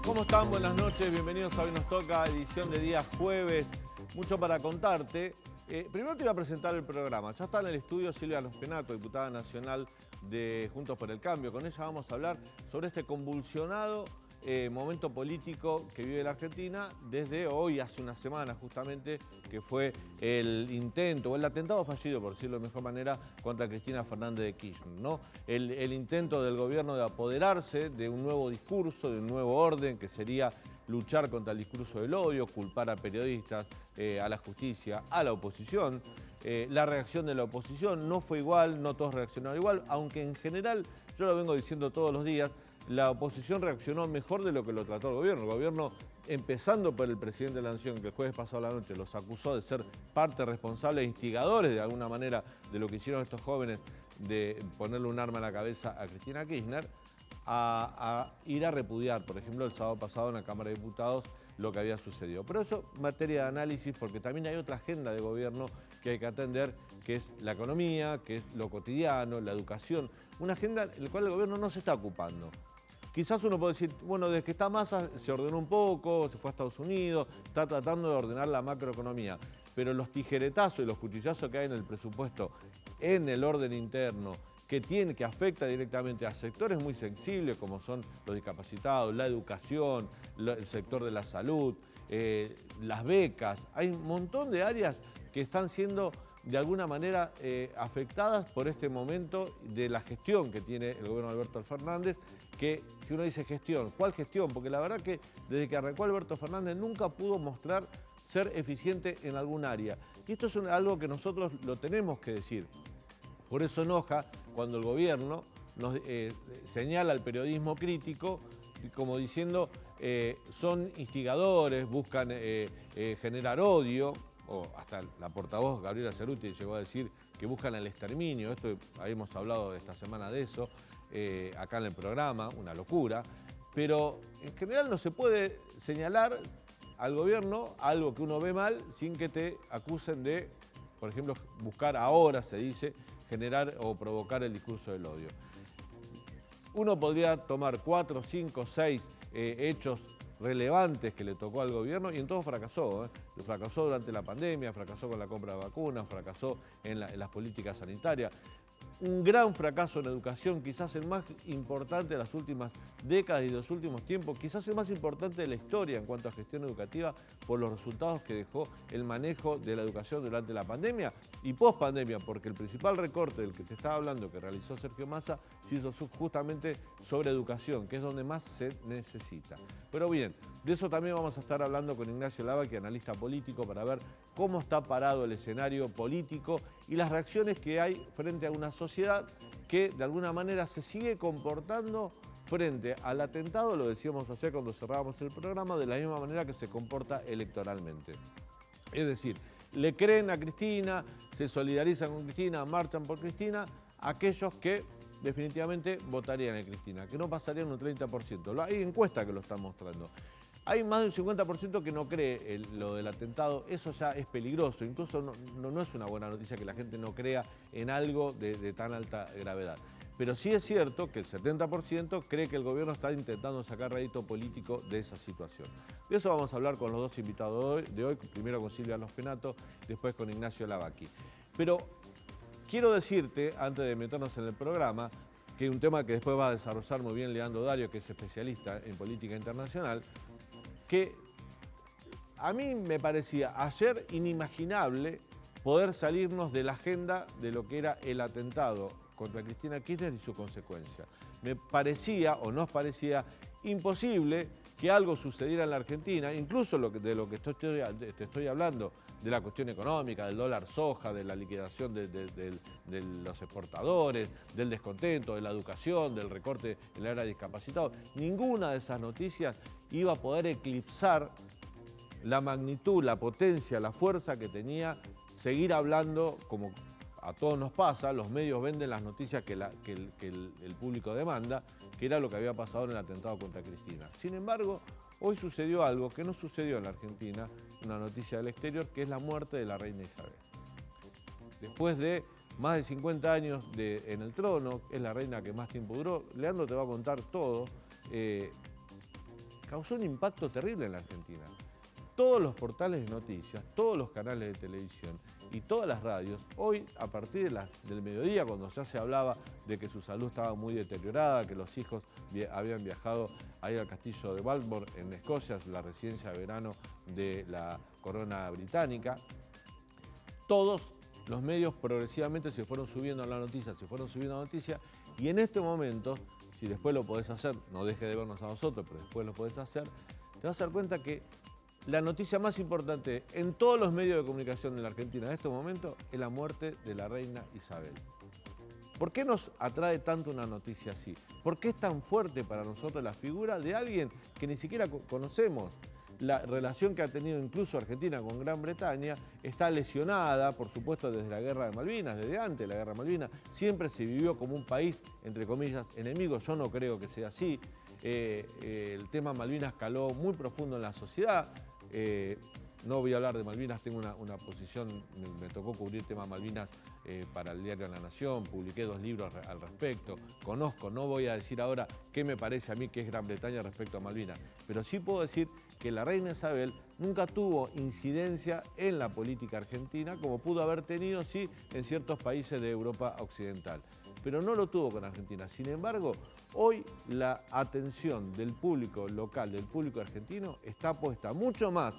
¿Cómo están? Buenas noches, bienvenidos a Hoy Nos Toca, edición de día jueves. Mucho para contarte. Primero te voy a presentar el programa. Ya está en el estudio Silvia Lospenato, diputada nacional de Juntos por el Cambio. Con ella vamos a hablar sobre este convulsionado momento político que vive la Argentina desde hoy, hace una semana justamente, que fue el intento, o el atentado fallido, por decirlo de mejor manera, contra Cristina Fernández de Kirchner, ¿no? El intento del gobierno de apoderarse de un nuevo discurso, de un nuevo orden, que sería luchar contra el discurso del odio, culpar a periodistas, a la justicia, a la oposición. La reacción de la oposición no fue igual, no todos reaccionaron igual, aunque en general, yo lo vengo diciendo todos los días, la oposición reaccionó mejor de lo que lo trató el gobierno. El gobierno, empezando por el presidente de la Nación, que el jueves pasado a la noche los acusó de ser parte responsable e instigadores de alguna manera de lo que hicieron estos jóvenes de ponerle un arma en la cabeza a Cristina Kirchner, a ir a repudiar, por ejemplo, el sábado pasado en la Cámara de Diputados lo que había sucedido. Pero eso materia de análisis, porque también hay otra agenda de gobierno que hay que atender, que es la economía, que es lo cotidiano, la educación. Una agenda en la cual el gobierno no se está ocupando. Quizás uno puede decir, bueno, desde que está Massa se ordenó un poco, se fue a Estados Unidos, está tratando de ordenar la macroeconomía, pero los tijeretazos y los cuchillazos que hay en el presupuesto, en el orden interno, que afecta directamente a sectores muy sensibles como son los discapacitados, la educación, el sector de la salud, las becas. Hay un montón de áreas que están siendo de alguna manera afectadas por este momento de la gestión que tiene el gobierno de Alberto Fernández, que si uno dice gestión, ¿cuál gestión? Porque la verdad que desde que arrancó Alberto Fernández nunca pudo mostrar ser eficiente en algún área. Y esto es algo que nosotros lo tenemos que decir. Por eso enoja cuando el gobierno nos señala al periodismo crítico como diciendo son instigadores, buscan generar odio, o hasta la portavoz Gabriela Cerruti llegó a decir que buscan el exterminio. Esto habíamos hablado esta semana de eso, acá en el programa, una locura. Pero en general no se puede señalar al gobierno algo que uno ve mal sin que te acusen de, por ejemplo, buscar ahora, se dice, generar o provocar el discurso del odio. Uno podría tomar 4, 5, 6 hechos relevantes que le tocó al gobierno y en todo fracasó. Fracasó durante la pandemia, fracasó con la compra de vacunas, fracasó en las políticas sanitarias. Un gran fracaso en educación, quizás el más importante de las últimas décadas y de los últimos tiempos, quizás el más importante de la historia en cuanto a gestión educativa por los resultados que dejó el manejo de la educación durante la pandemia y post-pandemia, porque el principal recorte del que te estaba hablando que realizó Sergio Massa se hizo justamente sobre educación, que es donde más se necesita. Pero bien, de eso también vamos a estar hablando con Ignacio Lavaki, analista político, para ver cómo está parado el escenario político y las reacciones que hay frente a una sociedad que de alguna manera se sigue comportando frente al atentado, lo decíamos ayer cuando cerrábamos el programa, de la misma manera que se comporta electoralmente. Es decir, le creen a Cristina, se solidarizan con Cristina, marchan por Cristina, aquellos que definitivamente votarían a Cristina, que no pasarían un 30%. Hay encuestas que lo están mostrando. Hay más de un 50% que no cree lo del atentado. Eso ya es peligroso. Incluso no es una buena noticia que la gente no crea en algo de tan alta gravedad. Pero sí es cierto que el 70% cree que el gobierno está intentando sacar rédito político de esa situación. De eso vamos a hablar con los dos invitados de hoy. Primero con Silvia Lospenato, después con Ignacio Lavaki. Pero quiero decirte, antes de meternos en el programa, que un tema que después va a desarrollar muy bien Leandro Dario, que es especialista en política internacional, que a mí me parecía ayer inimaginable poder salirnos de la agenda de lo que era el atentado contra Cristina Kirchner y su consecuencia. Me parecía, o nos parecía, imposible que algo sucediera en la Argentina, incluso de lo que te estoy hablando, de la cuestión económica, del dólar soja, de la liquidación de los exportadores, del descontento, de la educación, del recorte en la área de discapacitados. Ninguna de esas noticias iba a poder eclipsar la magnitud, la potencia, la fuerza que tenía seguir hablando, como a todos nos pasa, los medios venden las noticias que el público demanda, que era lo que había pasado en el atentado contra Cristina. Sin embargo, hoy sucedió algo que no sucedió en la Argentina, una noticia del exterior, que es la muerte de la reina Isabel. Después de más de 50 años en el trono, es la reina que más tiempo duró. Leandro te va a contar todo. causó un impacto terrible en la Argentina. Todos los portales de noticias, todos los canales de televisión y todas las radios, hoy a partir del mediodía, cuando ya se hablaba de que su salud estaba muy deteriorada, que los hijos habían viajado ahí al castillo de Balmoral en Escocia, la residencia de verano de la corona británica, todos los medios progresivamente se fueron subiendo a la noticia, y en este momento, si después lo podés hacer, no dejes de vernos a nosotros, pero después lo podés hacer, te vas a dar cuenta que la noticia más importante en todos los medios de comunicación de la Argentina en este momento es la muerte de la reina Isabel. ¿Por qué nos atrae tanto una noticia así? ¿Por qué es tan fuerte para nosotros la figura de alguien que ni siquiera conocemos? La relación que ha tenido incluso Argentina con Gran Bretaña está lesionada, por supuesto, desde la Guerra de Malvinas, desde antes de la Guerra de Malvinas. Siempre se vivió como un país, entre comillas, enemigo. Yo no creo que sea así. El tema Malvinas caló muy profundo en la sociedad. No voy a hablar de Malvinas, tengo una posición, me tocó cubrir el tema Malvinas para el diario La Nación, publiqué 2 libros al respecto, conozco, no voy a decir ahora qué me parece a mí que es Gran Bretaña respecto a Malvinas, pero sí puedo decir que la reina Isabel nunca tuvo incidencia en la política argentina como pudo haber tenido, sí, en ciertos países de Europa Occidental, pero no lo tuvo con Argentina. Sin embargo, hoy la atención del público local, del público argentino, está puesta mucho más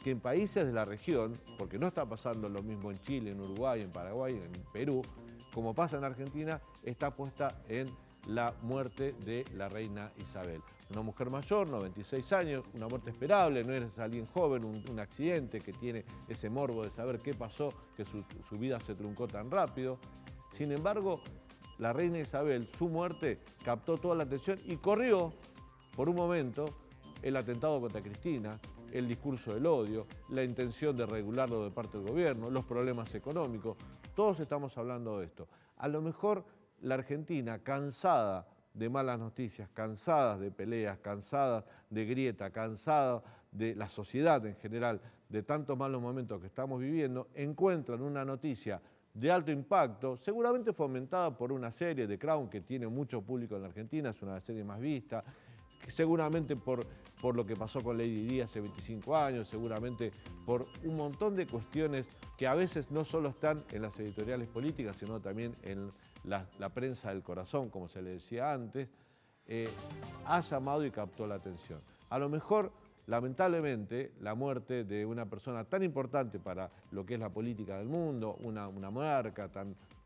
que en países de la región, porque no está pasando lo mismo en Chile, en Uruguay, en Paraguay, en Perú, como pasa en Argentina, está puesta en la muerte de la reina Isabel. Una mujer mayor, 96 años, una muerte esperable, no eres alguien joven, un accidente que tiene ese morbo de saber qué pasó, que su vida se truncó tan rápido. Sin embargo, la reina Isabel, su muerte, captó toda la atención y corrió, por un momento, el atentado contra Cristina, el discurso del odio, la intención de regularlo de parte del gobierno, los problemas económicos. Todos estamos hablando de esto. A lo mejor la Argentina, cansada de malas noticias, cansada de peleas, cansada de grieta, cansada de la sociedad en general, de tantos malos momentos que estamos viviendo, encuentran una noticia de alto impacto, seguramente fomentada por una serie de Crown que tiene mucho público en la Argentina, es una serie más vista, seguramente por lo que pasó con Lady Di hace 25 años, seguramente por un montón de cuestiones que a veces no solo están en las editoriales políticas, sino también en la prensa del corazón, como se le decía antes, ha llamado y captó la atención. A lo mejor, lamentablemente, la muerte de una persona tan importante para lo que es la política del mundo, una monarca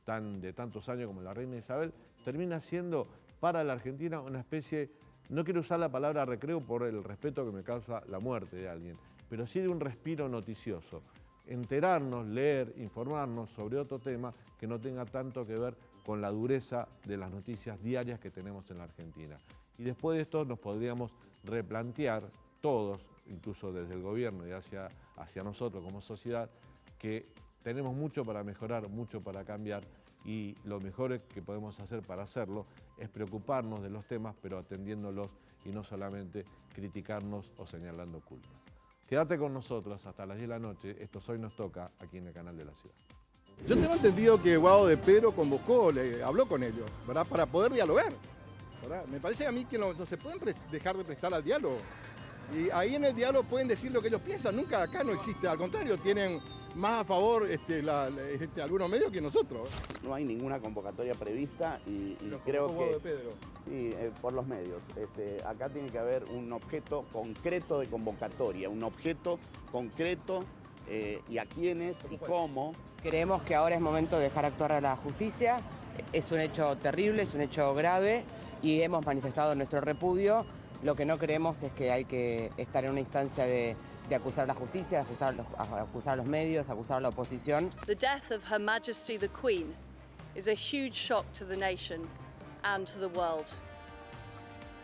de tantos años como la reina Isabel, termina siendo para la Argentina una especie, no quiero usar la palabra recreo por el respeto que me causa la muerte de alguien, pero sí de un respiro noticioso. Enterarnos, leer, informarnos sobre otro tema que no tenga tanto que ver con la dureza de las noticias diarias que tenemos en la Argentina. Y después de esto nos podríamos replantear todos, incluso desde el gobierno y hacia nosotros como sociedad, que tenemos mucho para mejorar, mucho para cambiar, y lo mejor que podemos hacer para hacerlo es preocuparnos de los temas, pero atendiéndolos y no solamente criticarnos o señalando culpas. Quédate con nosotros hasta las 10 de la noche. Esto Hoy Nos Toca, aquí en el canal de la ciudad. Yo tengo entendido que Guado de Pedro habló con ellos, ¿verdad? Para poder dialogar, ¿verdad? Me parece a mí que no se pueden dejar de prestar al diálogo. Y ahí en el diálogo pueden decir lo que ellos piensan. Nunca acá no existe, al contrario, tienen más a favor algunos medios que nosotros. No hay ninguna convocatoria prevista y creo que... De Pedro. Sí, por los medios. Acá tiene que haber un objeto concreto de convocatoria, un objeto concreto y a quiénes y cómo. Creemos que ahora es momento de dejar actuar a la justicia. Es un hecho terrible, es un hecho grave y hemos manifestado nuestro repudio. Lo que no creemos es que hay que estar en una instancia de acusar a la justicia, acusar a los medios, acusar a la oposición. The death of Her Majesty the Queen is a huge shock to the nation and to the world.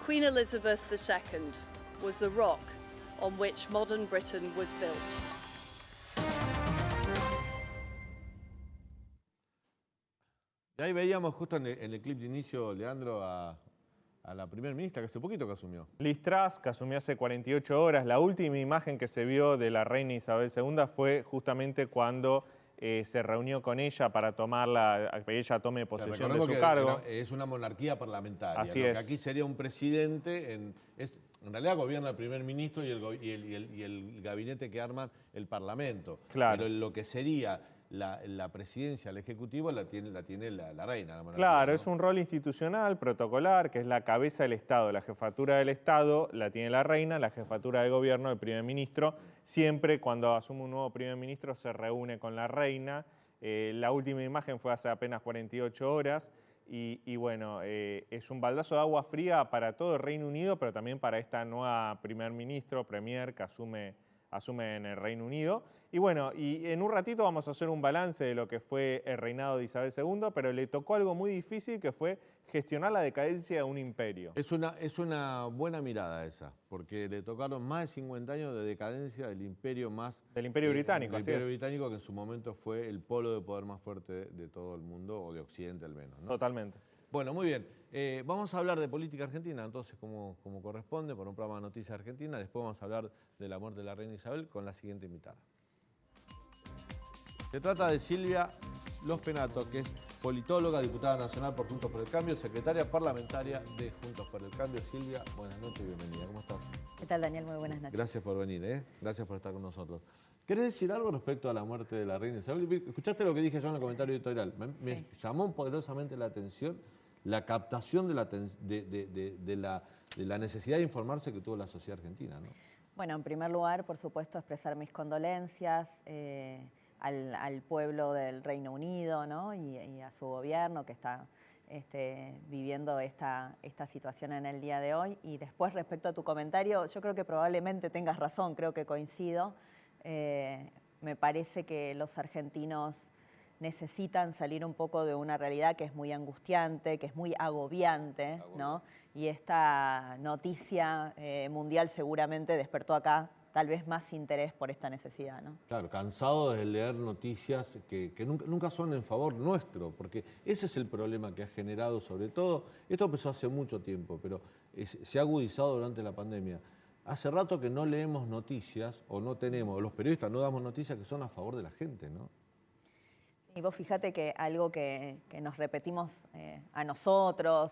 Queen Elizabeth II was the rock on which modern Britain was built. Y ahí veíamos justo en el clip de inicio, Leandro, a la primera ministra que hace poquito que asumió. Liz Truss, que asumió hace 48 horas. La última imagen que se vio de la reina Isabel II fue justamente cuando se reunió con ella para que ella tome posesión de su que cargo. Es una monarquía parlamentaria. Así ¿no? es. Que aquí sería un presidente, en realidad gobierna el primer ministro y el gabinete que arman el parlamento. Claro. Pero lo que sería la presidencia, el ejecutivo, la tiene la reina. La monarquía, Claro, ¿no? es un rol institucional, protocolar, que es la cabeza del Estado. La jefatura del Estado la tiene la reina, la jefatura de gobierno el primer ministro. Siempre cuando asume un nuevo primer ministro se reúne con la reina. La última imagen fue hace apenas 48 horas. Y bueno, es un baldazo de agua fría para todo el Reino Unido, pero también para esta nueva primer ministro, premier, que asume en el Reino Unido. Y bueno, y en un ratito vamos a hacer un balance de lo que fue el reinado de Isabel II, pero le tocó algo muy difícil, que fue gestionar la decadencia de un imperio. Es una buena mirada esa, porque le tocaron más de 50 años de decadencia del imperio Del Imperio Británico, así es. Imperio Británico, que en su momento fue el polo de poder más fuerte de todo el mundo, o de Occidente al menos, ¿no? Totalmente. Bueno, muy bien. Vamos a hablar de política argentina, entonces, como corresponde, por un programa de Noticias Argentina. Después vamos a hablar de la muerte de la reina Isabel con la siguiente invitada. Se trata de Silvia Lospenato, que es politóloga, diputada nacional por Juntos por el Cambio, secretaria parlamentaria de Juntos por el Cambio. Silvia, buenas noches y bienvenida. ¿Cómo estás? ¿Qué tal, Daniel? Muy buenas noches. Gracias por venir, ¿eh? Gracias por estar con nosotros. ¿Querés decir algo respecto a la muerte de la reina Isabel? ¿Escuchaste lo que dije yo en el comentario editorial? Me llamó poderosamente la atención la captación de la necesidad de informarse que tuvo la sociedad argentina, ¿no? Bueno, en primer lugar, por supuesto, expresar mis condolencias al pueblo del Reino Unido, ¿no? y a su gobierno que está viviendo esta situación en el día de hoy. Y después, respecto a tu comentario, yo creo que probablemente tengas razón, creo que coincido. Me parece que los argentinos necesitan salir un poco de una realidad que es muy angustiante, que es muy agobiante, ¿no? Y esta noticia mundial seguramente despertó acá tal vez más interés por esta necesidad, ¿no? Claro, cansado de leer noticias que nunca son en favor nuestro, porque ese es el problema que ha generado, sobre todo, esto empezó hace mucho tiempo, pero se ha agudizado durante la pandemia. Hace rato que no leemos noticias, o no tenemos, los periodistas no damos noticias que son a favor de la gente, ¿no? Y vos fíjate que algo que nos repetimos a nosotros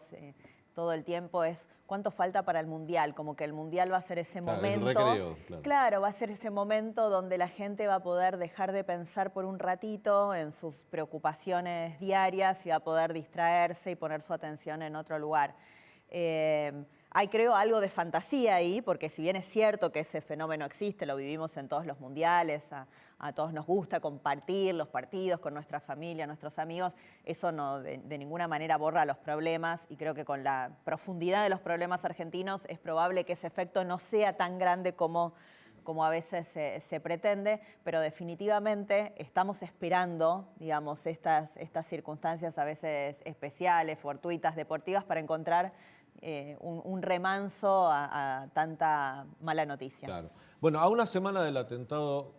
todo el tiempo es cuánto falta para el Mundial, como que el Mundial va a ser ese momento. El recreo, claro, va a ser ese momento donde la gente va a poder dejar de pensar por un ratito en sus preocupaciones diarias y va a poder distraerse y poner su atención en otro lugar. Hay, creo, algo de fantasía ahí, porque si bien es cierto que ese fenómeno existe, lo vivimos en todos los mundiales, a todos nos gusta compartir los partidos con nuestra familia, nuestros amigos, eso no de ninguna manera borra los problemas, y creo que con la profundidad de los problemas argentinos es probable que ese efecto no sea tan grande como a veces se pretende, pero definitivamente estamos esperando, digamos, estas circunstancias a veces especiales, fortuitas, deportivas, para encontrar un remanso a tanta mala noticia. Claro. Bueno, a una semana del atentado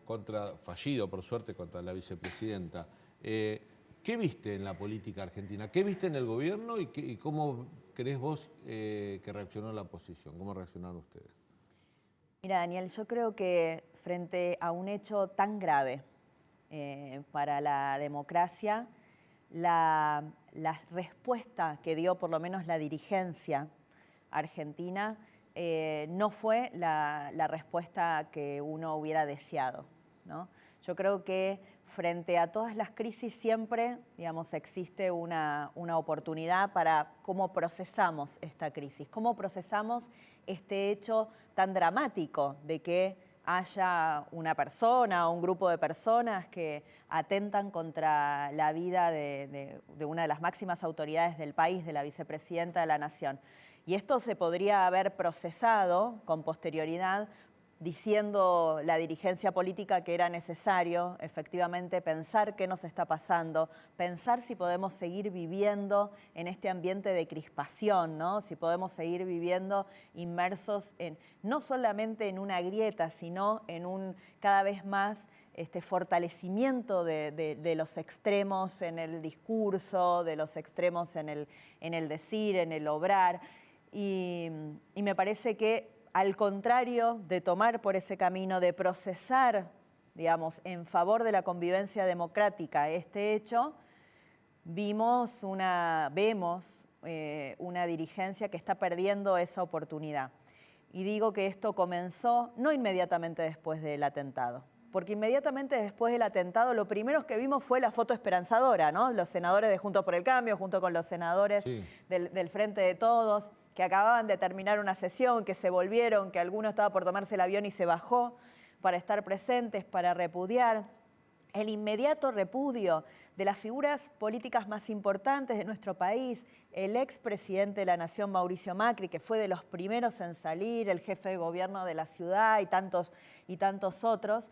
fallido, por suerte, contra la vicepresidenta, ¿qué viste en la política argentina? ¿Qué viste en el gobierno y cómo crees vos que reaccionó la oposición? ¿Cómo reaccionaron ustedes? Mira, Daniel, yo creo que frente a un hecho tan grave para la democracia, la respuesta que dio por lo menos la dirigencia argentina no fue la respuesta que uno hubiera deseado, ¿no? Yo creo que frente a todas las crisis siempre, digamos, existe una oportunidad para cómo procesamos esta crisis, cómo procesamos este hecho tan dramático de que haya una persona o un grupo de personas que atentan contra la vida de una de las máximas autoridades del país, de la vicepresidenta de la Nación. Y esto se podría haber procesado con posterioridad, diciendo la dirigencia política que era necesario efectivamente pensar qué nos está pasando, pensar si podemos seguir viviendo en este ambiente de crispación, ¿no? Si podemos seguir viviendo inmersos no solamente en una grieta, sino en un cada vez más fortalecimiento de los extremos en el discurso, de los extremos en el decir, en el obrar. Y me parece que al contrario de tomar por ese camino, de procesar, digamos, en favor de la convivencia democrática este hecho, vemos una dirigencia que está perdiendo esa oportunidad. Y digo que esto comenzó no inmediatamente después del atentado, porque inmediatamente después del atentado lo primero que vimos fue la foto esperanzadora, ¿no? Los senadores de Juntos por el Cambio, junto con los senadores del Frente de Todos, que acababan de terminar una sesión, que se volvieron, que alguno estaba por tomarse el avión y se bajó para estar presentes, para repudiar. El inmediato repudio de las figuras políticas más importantes de nuestro país, el expresidente de la Nación, Mauricio Macri, que fue de los primeros en salir, el jefe de gobierno de la ciudad y tantos otros.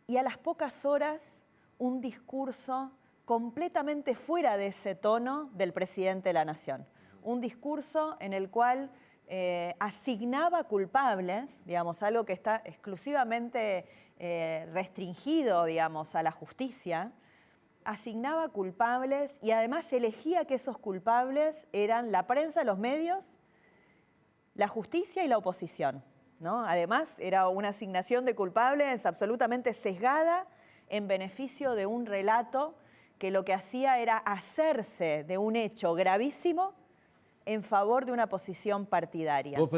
Y a las pocas horas, un discurso completamente fuera de ese tono del presidente de la Nación. Un discurso en el cual asignaba culpables, digamos, algo que está exclusivamente restringido, digamos, a la justicia, asignaba culpables y además elegía que esos culpables eran la prensa, los medios, la justicia y la oposición, ¿no? Además, era una asignación de culpables absolutamente sesgada en beneficio de un relato que lo que hacía era hacerse de un hecho gravísimo en favor de una posición partidaria. ¿Vos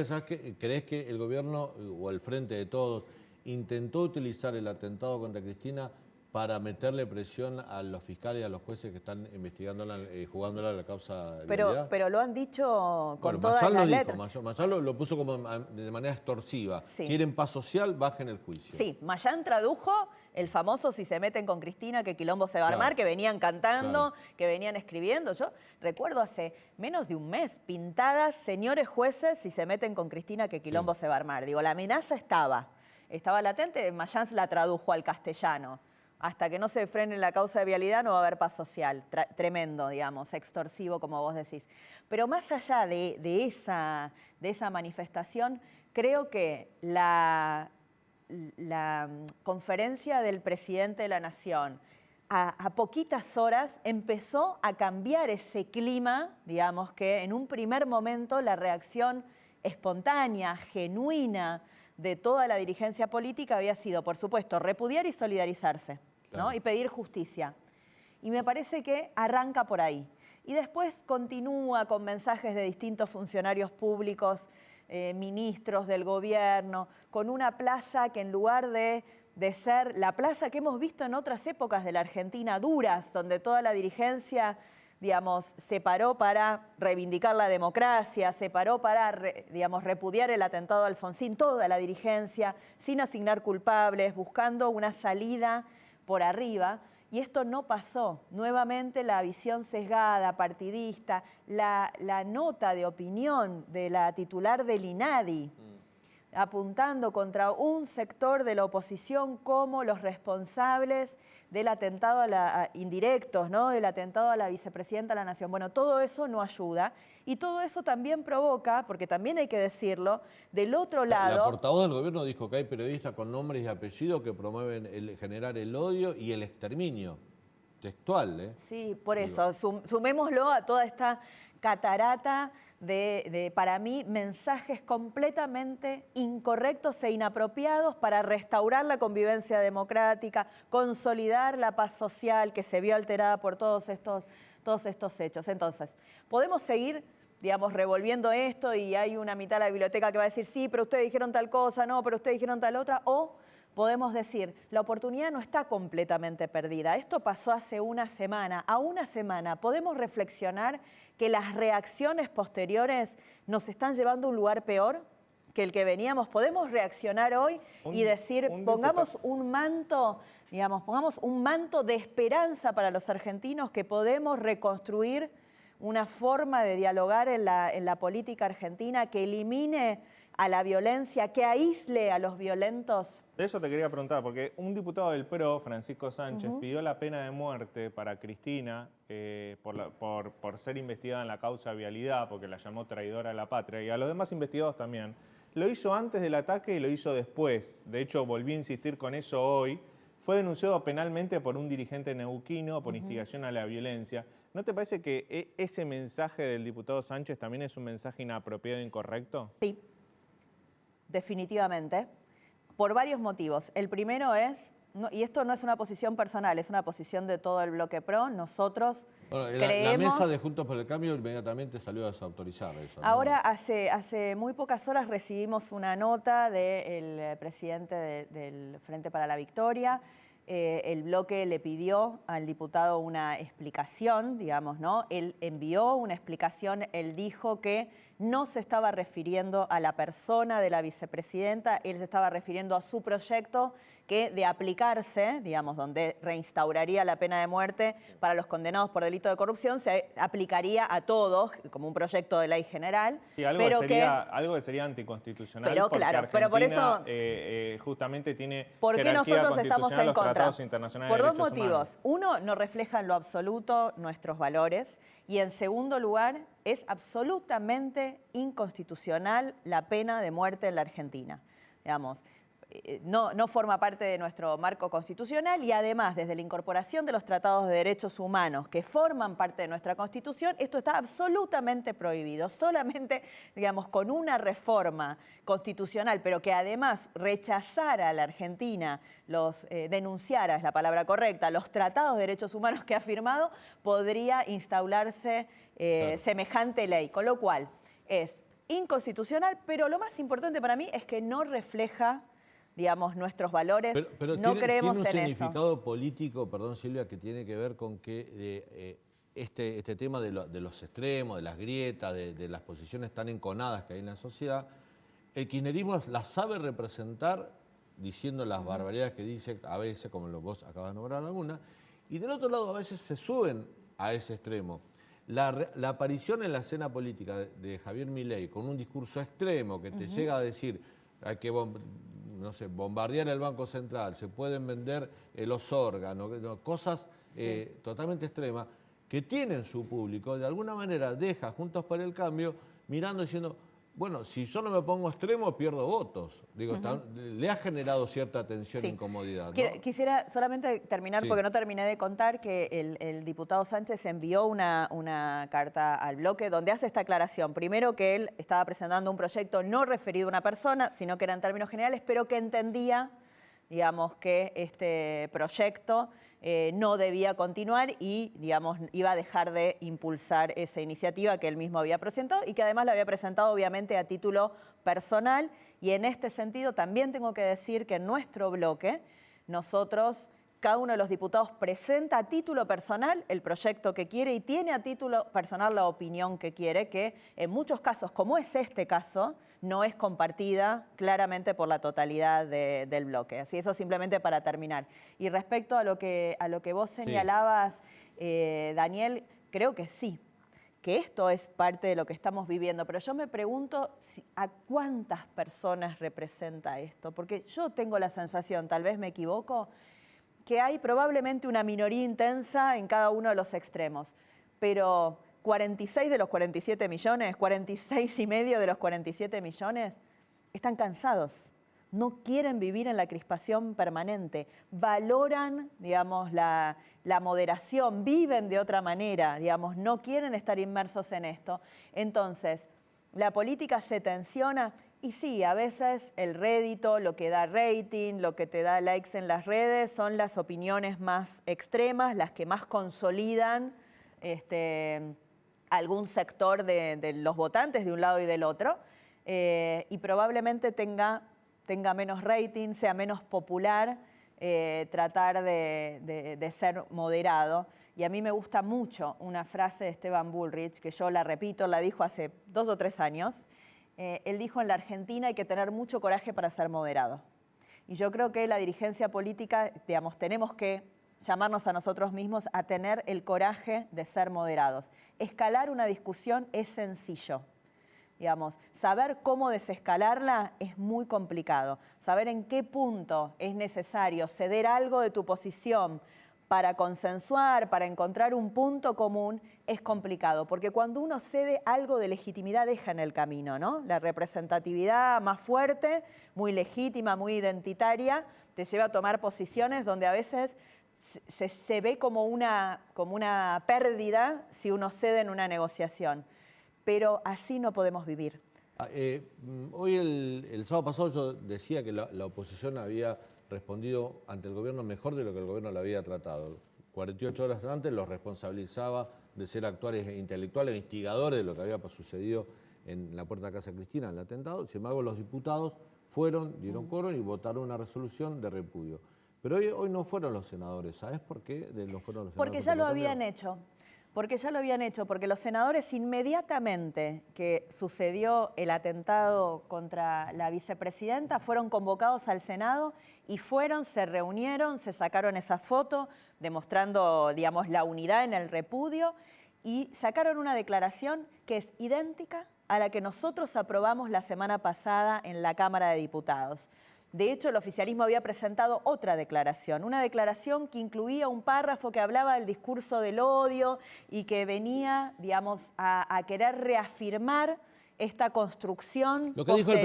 creés que el gobierno o el Frente de Todos intentó utilizar el atentado contra Cristina para meterle presión a los fiscales y a los jueces que están investigándola, jugándola a la causa de vialidad? Pero lo han dicho con todas las letras. Mayán lo puso como de manera extorsiva. Sí. Quieren paz social, bajen el juicio. Sí, Mayán tradujo el famoso "si se meten con Cristina, que quilombo se va a armar", Claro. que venían cantando, que venían escribiendo. Yo recuerdo hace menos de un mes, pintadas, señores jueces, si se meten con Cristina, que quilombo se va a armar. Digo, la amenaza estaba latente, Mayán la tradujo al castellano. Hasta que no se frene la causa de vialidad no va a haber paz social. Tremendo, digamos, extorsivo, como vos decís. Pero más allá de esa manifestación, creo que la conferencia del presidente de la Nación, a poquitas horas, empezó a cambiar ese clima, digamos, que en un primer momento la reacción espontánea, genuina, de toda la dirigencia política había sido, por supuesto, repudiar y solidarizarse, ¿no? Y pedir justicia. Y me parece que arranca por ahí. Y después continúa con mensajes de distintos funcionarios públicos, ministros del gobierno, con una plaza que en lugar de ser la plaza que hemos visto en otras épocas de la Argentina, duras, donde toda la dirigencia, digamos, se paró para reivindicar la democracia, se paró para, repudiar el atentado de Alfonsín, toda la dirigencia, sin asignar culpables, buscando una salida por arriba. Y esto no pasó. Nuevamente la visión sesgada, partidista, la nota de opinión de la titular del INADI, apuntando contra un sector de la oposición como los responsables del atentado indirectos, ¿no? Del atentado a la vicepresidenta de la Nación. Bueno, todo eso no ayuda y todo eso también provoca, porque también hay que decirlo, del otro lado... La portavoz del gobierno dijo que hay periodistas con nombres y apellidos que promueven generar el odio y el exterminio. Textual, ¿eh? Sí, por eso, sumémoslo a toda esta catarata de, para mí, mensajes completamente incorrectos e inapropiados para restaurar la convivencia democrática, consolidar la paz social que se vio alterada por todos estos hechos. Entonces, podemos seguir, digamos, revolviendo esto y hay una mitad de la biblioteca que va a decir, sí, pero ustedes dijeron tal cosa, no, pero ustedes dijeron tal otra, o podemos decir, la oportunidad no está completamente perdida. Esto pasó hace una semana. A una semana podemos reflexionar que las reacciones posteriores nos están llevando a un lugar peor que el que veníamos. Podemos reaccionar hoy y decir, pongamos un manto, digamos, pongamos un manto de esperanza para los argentinos, que podemos reconstruir una forma de dialogar en la política argentina que elimine a la violencia, que aísle a los violentos. De eso te quería preguntar, porque un diputado del PRO, Francisco Sánchez, pidió la pena de muerte para Cristina por ser investigada en la causa de vialidad, porque la llamó traidora a la patria, y a los demás investigados también. Lo hizo antes del ataque y lo hizo después. De hecho, volví a insistir con eso hoy. Fue denunciado penalmente por un dirigente neuquino por instigación a la violencia. ¿No te parece que ese mensaje del diputado Sánchez también es un mensaje inapropiado e incorrecto? Sí, definitivamente, por varios motivos. El primero es y esto no es una posición personal, es una posición de todo el bloque PRO, nosotros Bueno, creemos... La mesa de Juntos por el Cambio inmediatamente salió a desautorizar eso, ¿no? Ahora, hace muy pocas horas recibimos una nota del presidente del Frente para la Victoria. El bloque le pidió al diputado una explicación, digamos, ¿no? Él envió una explicación, él dijo que no se estaba refiriendo a la persona de la vicepresidenta, él se estaba refiriendo a su proyecto que de aplicarse, digamos, donde reinstauraría la pena de muerte para los condenados por delito de corrupción, se aplicaría a todos como un proyecto de ley general. Y algo que sería anticonstitucional, pero porque claro, Argentina, pero por eso, justamente tiene ¿por qué nosotros estamos en los contra? tratados internacionales Por de dos derechos motivos. humanos. Uno, no refleja en lo absoluto nuestros valores. Y en segundo lugar, es absolutamente inconstitucional la pena de muerte en la Argentina. Digamos, no forma parte de nuestro marco constitucional y además, desde la incorporación de los tratados de derechos humanos que forman parte de nuestra Constitución, esto está absolutamente prohibido. Solamente, digamos, con una reforma constitucional, pero que además rechazara a la Argentina, denunciara, es la palabra correcta, los tratados de derechos humanos que ha firmado, podría instaurarse semejante ley. Con lo cual, es inconstitucional, pero lo más importante para mí es que no refleja, digamos, nuestros valores. Pero no creemos tiene un en significado político, perdón Silvia, que tiene que ver con que este tema de los extremos, de las grietas, de las posiciones tan enconadas que hay en la sociedad, el kirchnerismo las sabe representar diciendo las barbaridades que dice a veces, como vos acabas de nombrar alguna, y del otro lado a veces se suben a ese extremo. La aparición en la escena política de Javier Milei con un discurso extremo que te llega a decir hay que no sé, bombardear el Banco Central, se pueden vender los órganos, cosas totalmente extremas, que tienen su público, de alguna manera deja Juntos por el Cambio mirando y diciendo, bueno, si yo no me pongo extremo, pierdo votos. Digo, le ha generado cierta tensión e incomodidad, ¿no? Quisiera solamente terminar, porque no terminé de contar, que el diputado Sánchez envió una carta al bloque donde hace esta aclaración. Primero, que él estaba presentando un proyecto no referido a una persona, sino que era en términos generales, pero que entendía, digamos, que este proyecto no debía continuar y, digamos, iba a dejar de impulsar esa iniciativa que él mismo había presentado y que además la había presentado obviamente a título personal. Y en este sentido también tengo que decir que en nuestro bloque nosotros, cada uno de los diputados presenta a título personal el proyecto que quiere y tiene a título personal la opinión que quiere, que en muchos casos, como es este caso, no es compartida claramente por la totalidad del bloque. Así, eso simplemente para terminar. Y respecto a lo que vos señalabas, Daniel, creo que sí, que esto es parte de lo que estamos viviendo, pero yo me pregunto a cuántas personas representa esto, porque yo tengo la sensación, tal vez me equivoco, que hay probablemente una minoría intensa en cada uno de los extremos, pero 46 de los 47 millones, 46 y medio de los 47 millones están cansados, no quieren vivir en la crispación permanente, valoran, digamos, la moderación, viven de otra manera, digamos, no quieren estar inmersos en esto. Entonces, la política se tensiona. Y sí, a veces el rédito, lo que da rating, lo que te da likes en las redes, son las opiniones más extremas, las que más consolidan algún sector de los votantes de un lado y del otro, y probablemente tenga menos rating, sea menos popular, tratar de ser moderado. Y a mí me gusta mucho una frase de Esteban Bullrich, que yo la repito, la dijo hace 2 o 3 años. Él dijo, en la Argentina hay que tener mucho coraje para ser moderado. Y yo creo que la dirigencia política, digamos, tenemos que llamarnos a nosotros mismos a tener el coraje de ser moderados. Escalar una discusión es sencillo. Digamos, saber cómo desescalarla es muy complicado. Saber en qué punto es necesario ceder algo de tu posición para consensuar, para encontrar un punto común, es complicado, porque cuando uno cede algo de legitimidad deja en el camino, ¿no? La representatividad más fuerte, muy legítima, muy identitaria, te lleva a tomar posiciones donde a veces se ve como una pérdida si uno cede en una negociación. Pero así no podemos vivir. Hoy, el sábado pasado, yo decía que la oposición había respondido ante el gobierno mejor de lo que el gobierno le había tratado. 48 horas antes los responsabilizaba de ser actores intelectuales, instigadores de lo que había sucedido en la Puerta de Casa Cristina, en el atentado. Sin embargo, los diputados fueron, dieron quórum y votaron una resolución de repudio. Pero hoy no fueron los senadores. ¿Sabes por qué no fueron los senadores? Porque ya lo habían hecho. Porque los senadores inmediatamente que sucedió el atentado contra la vicepresidenta fueron convocados al Senado y se reunieron, se sacaron esa foto demostrando, digamos, la unidad en el repudio y sacaron una declaración que es idéntica a la que nosotros aprobamos la semana pasada en la Cámara de Diputados. De hecho, el oficialismo había presentado otra declaración, una declaración que incluía un párrafo que hablaba del discurso del odio y que venía, digamos, a querer reafirmar esta construcción posterior. Lo que dijo el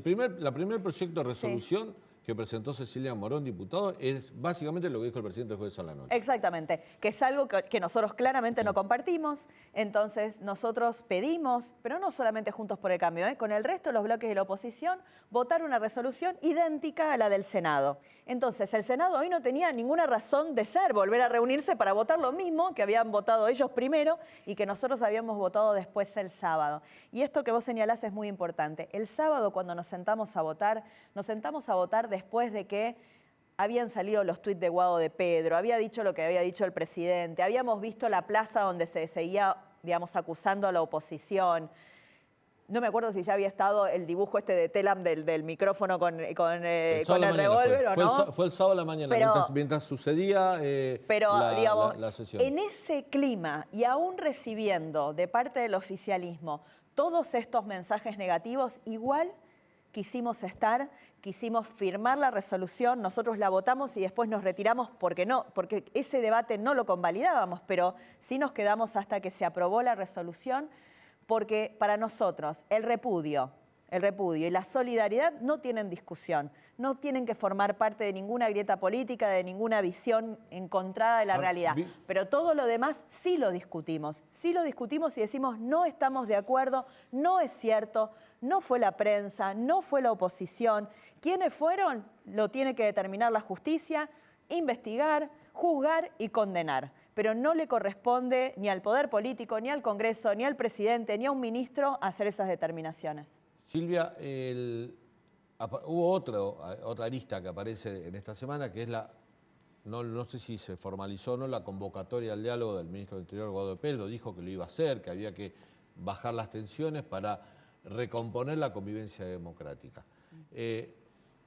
presidente, la primer proyecto de resolución que presentó Cecilia Morón, diputado, es básicamente lo que dijo el presidente el jueves a la noche. Exactamente, que es algo que nosotros claramente no compartimos. Entonces nosotros pedimos, pero no solamente Juntos por el Cambio, con el resto de los bloques de la oposición, votar una resolución idéntica a la del Senado. Entonces el Senado hoy no tenía ninguna razón de ser, volver a reunirse para votar lo mismo que habían votado ellos primero y que nosotros habíamos votado después el sábado. Y esto que vos señalás es muy importante. El sábado cuando nos sentamos a votar después de que habían salido los tuits de Guado de Pedro, había dicho lo que había dicho el presidente, habíamos visto la plaza donde se seguía, digamos, acusando a la oposición. No me acuerdo si ya había estado el dibujo de Telam del micrófono con el revólver o no. Fue el sábado a la mañana, mientras sucedía la sesión. En ese clima y aún recibiendo de parte del oficialismo todos estos mensajes negativos, igual quisimos firmar la resolución, nosotros la votamos y después nos retiramos porque ese debate no lo convalidábamos, pero sí nos quedamos hasta que se aprobó la resolución, porque para nosotros el repudio y la solidaridad no tienen discusión, no tienen que formar parte de ninguna grieta política, de ninguna visión encontrada de la realidad. Pero todo lo demás sí lo discutimos y decimos no estamos de acuerdo, no es cierto, no fue la prensa, no fue la oposición. ¿Quiénes fueron? Lo tiene que determinar la justicia, investigar, juzgar y condenar. Pero no le corresponde ni al poder político, ni al Congreso, ni al presidente, ni a un ministro hacer esas determinaciones. Silvia, hubo otra arista que aparece en esta semana, que es no sé si se formalizó o no, la convocatoria al diálogo del ministro del Interior, Guado de Pedro. Dijo que lo iba a hacer, que había que bajar las tensiones para recomponer la convivencia democrática.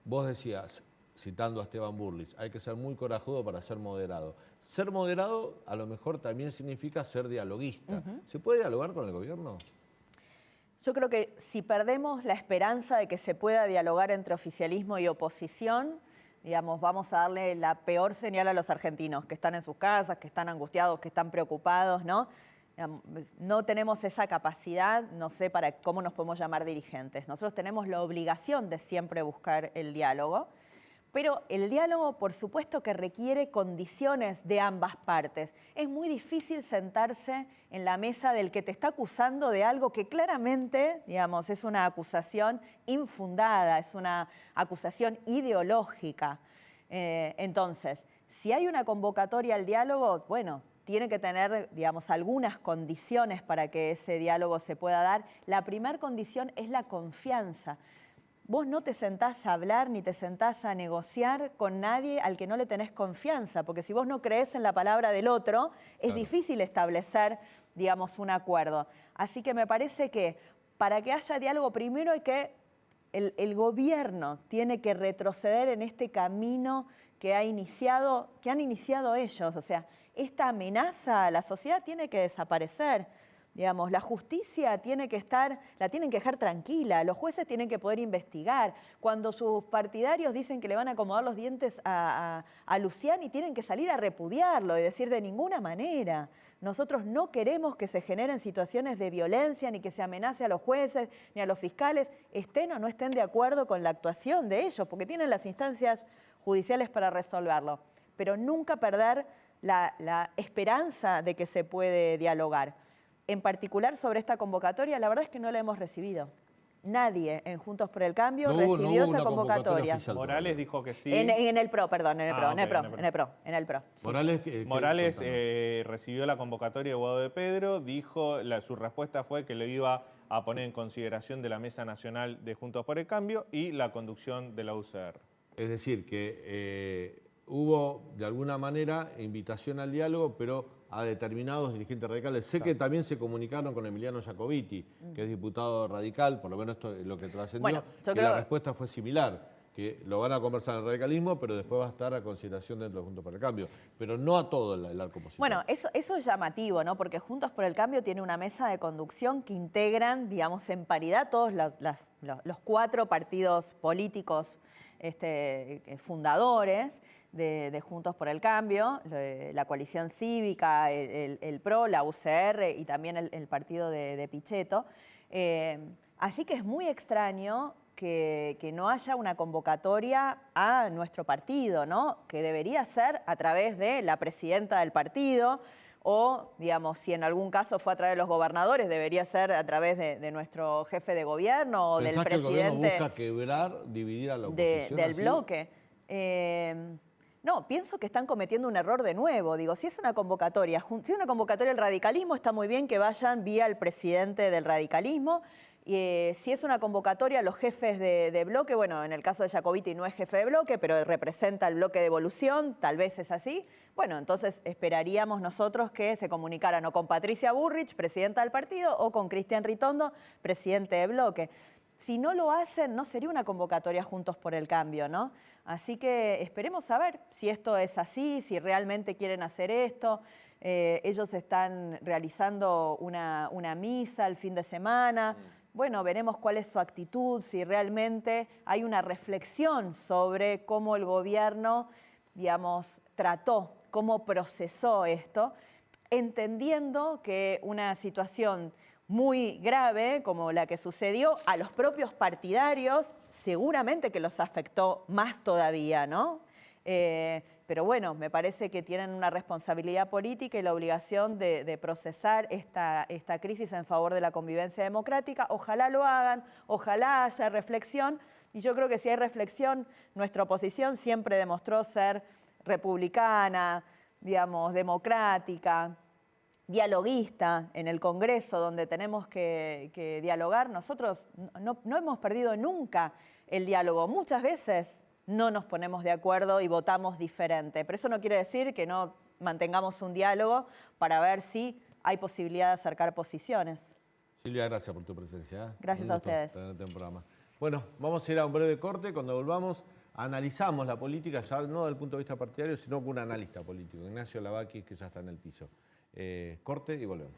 Vos decías, citando a Esteban Burlich, hay que ser muy corajudo para ser moderado. Ser moderado a lo mejor también significa ser dialoguista. ¿Se puede dialogar con el gobierno? Yo creo que si perdemos la esperanza de que se pueda dialogar entre oficialismo y oposición, digamos, vamos a darle la peor señal a los argentinos, que están en sus casas, que están angustiados, que están preocupados, ¿no? No tenemos esa capacidad, no sé cómo nos podemos llamar dirigentes. Nosotros tenemos la obligación de siempre buscar el diálogo, pero el diálogo, por supuesto, que requiere condiciones de ambas partes. Es muy difícil sentarse en la mesa del que te está acusando de algo que claramente, digamos, es una acusación infundada, es una acusación ideológica. Entonces, si hay una convocatoria al diálogo, bueno, tiene que tener, digamos, algunas condiciones para que ese diálogo se pueda dar. La primera condición es la confianza. Vos no te sentás a hablar ni te sentás a negociar con nadie al que no le tenés confianza, porque si vos no creés en la palabra del otro, es difícil establecer, digamos, un acuerdo. Así que me parece que para que haya diálogo, primero hay que, el gobierno tiene que retroceder en este camino que han iniciado ellos. O sea, esta amenaza a la sociedad tiene que desaparecer. Digamos, la justicia la tienen que dejar tranquila, los jueces tienen que poder investigar. Cuando sus partidarios dicen que le van a acomodar los dientes a Luciani, tienen que salir a repudiarlo y decir de ninguna manera. Nosotros no queremos que se generen situaciones de violencia, ni que se amenace a los jueces, ni a los fiscales, estén o no estén de acuerdo con la actuación de ellos, porque tienen las instancias judiciales para resolverlo. Pero nunca perder la esperanza de que se puede dialogar. En particular sobre esta convocatoria, la verdad es que no la hemos recibido. nadie en Juntos por el Cambio No hubo recibió esa una convocatoria. oficial Morales dijo que sí. En el PRO, perdón, en el PRO, Ah, en el ok, PRO, en el en el PRO, en el PRO. Sí. Morales, Morales contame. recibió la convocatoria de Guado de Pedro, dijo, su respuesta fue que lo iba a poner en consideración de la Mesa Nacional de Juntos por el Cambio y la conducción de la UCR. Es decir, que hubo de alguna manera invitación al diálogo, pero a determinados dirigentes radicales. Sé que también se comunicaron con Emiliano Jacobiti, que es diputado radical, por lo menos esto es lo que trascendió, Bueno, yo que creo- la respuesta fue similar, que lo van a conversar en el radicalismo, pero después va a estar a consideración dentro de Juntos por el Cambio, pero no a todo el arco opositor. Bueno, eso es llamativo, ¿no? Porque Juntos por el Cambio tiene una mesa de conducción que integran, digamos, en paridad todos los 4 partidos políticos fundadores de Juntos por el Cambio, la coalición cívica, el PRO, la UCR y también el partido de Pichetto. Así que es muy extraño que no haya una convocatoria a nuestro partido, ¿no? Que debería ser a través de la presidenta del partido o, digamos, si en algún caso fue a través de los gobernadores, debería ser a través de nuestro jefe de gobierno o del ¿Pensás que el gobierno presidente busca quebrar, dividir a la oposición? del así? bloque. No, pienso que están cometiendo un error de nuevo. Digo, si es una convocatoria del radicalismo, está muy bien que vayan vía el presidente del radicalismo. Si es una convocatoria a los jefes de bloque, bueno, en el caso de Jacobiti no es jefe de bloque, pero representa el bloque de Evolución, tal vez es así. Bueno, entonces esperaríamos nosotros que se comunicaran o con Patricia Burrich, presidenta del partido, o con Cristian Ritondo, presidente de bloque. Si no lo hacen, no sería una convocatoria Juntos por el Cambio, ¿no? Así que esperemos saber si esto es así, si realmente quieren hacer esto. Ellos están realizando una misa el fin de semana. Bueno, veremos cuál es su actitud, si realmente hay una reflexión sobre cómo el gobierno, digamos, trató, cómo procesó esto, entendiendo que una situación muy grave como la que sucedió a los propios partidarios, seguramente que los afectó más todavía, ¿no? Pero bueno, me parece que tienen una responsabilidad política y la obligación de procesar esta crisis en favor de la convivencia democrática. Ojalá lo hagan, ojalá haya reflexión. Y yo creo que si hay reflexión, nuestra oposición siempre demostró ser republicana, digamos, democrática, dialoguista en el Congreso, donde tenemos que dialogar. Nosotros no hemos perdido nunca el diálogo. Muchas veces no nos ponemos de acuerdo y votamos diferente. Pero eso no quiere decir que no mantengamos un diálogo para ver si hay posibilidad de acercar posiciones. Silvia, gracias por tu presencia. Gracias Un a gusto ustedes. tenerte en el programa. Bueno, vamos a ir a un breve corte. Cuando volvamos, analizamos la política, ya no desde el punto de vista partidario, sino con un analista político, Ignacio Lavaki, que ya está en el piso. Corte y volvemos.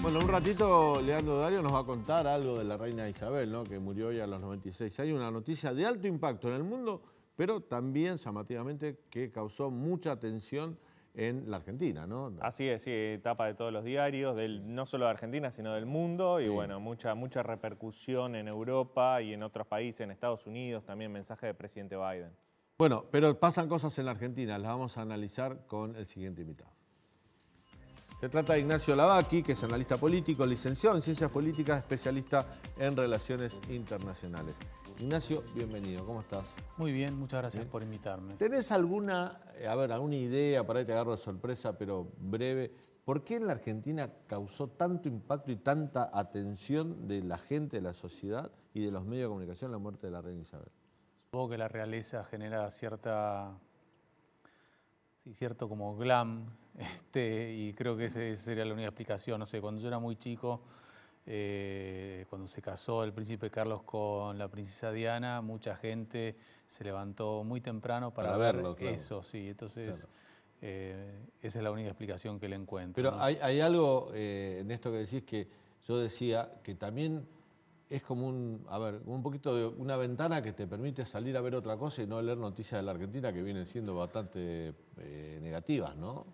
Bueno, un ratito Leandro Dario nos va a contar algo de la reina Isabel, ¿no? Que murió hoy a los 96. Hay una noticia de alto impacto en el mundo, pero también llamativamente que causó mucha atención en la Argentina, ¿no? Así es, sí, tapa de todos los diarios, no solo de Argentina, sino del mundo, y Sí. bueno, mucha repercusión en Europa y en otros países, en Estados Unidos, también mensaje del presidente Biden. Bueno, pero pasan cosas en la Argentina, las vamos a analizar con el siguiente invitado. Se trata de Ignacio Lavaki, que es analista político, licenciado en Ciencias Políticas, especialista en Relaciones Internacionales. Ignacio, bienvenido, ¿cómo estás? Muy bien, muchas gracias por invitarme. ¿Tenés alguna idea, para ahí te agarro de sorpresa, pero breve, por qué en la Argentina causó tanto impacto y tanta atención de la gente, de la sociedad y de los medios de comunicación la muerte de la reina Isabel? Supongo que la realeza genera cierto como glam, y creo que esa sería la única explicación. No sé, cuando yo era muy chico, cuando se casó el príncipe Carlos con la princesa Diana, mucha gente se levantó muy temprano para ver verlo, claro. eso, sí. Entonces, Claro. esa es la única explicación que le encuentro. Pero ¿no? hay algo en esto que decís que yo decía que también es como un poquito de una ventana que te permite salir a ver otra cosa y no leer noticias de la Argentina que vienen siendo bastante negativas, ¿no?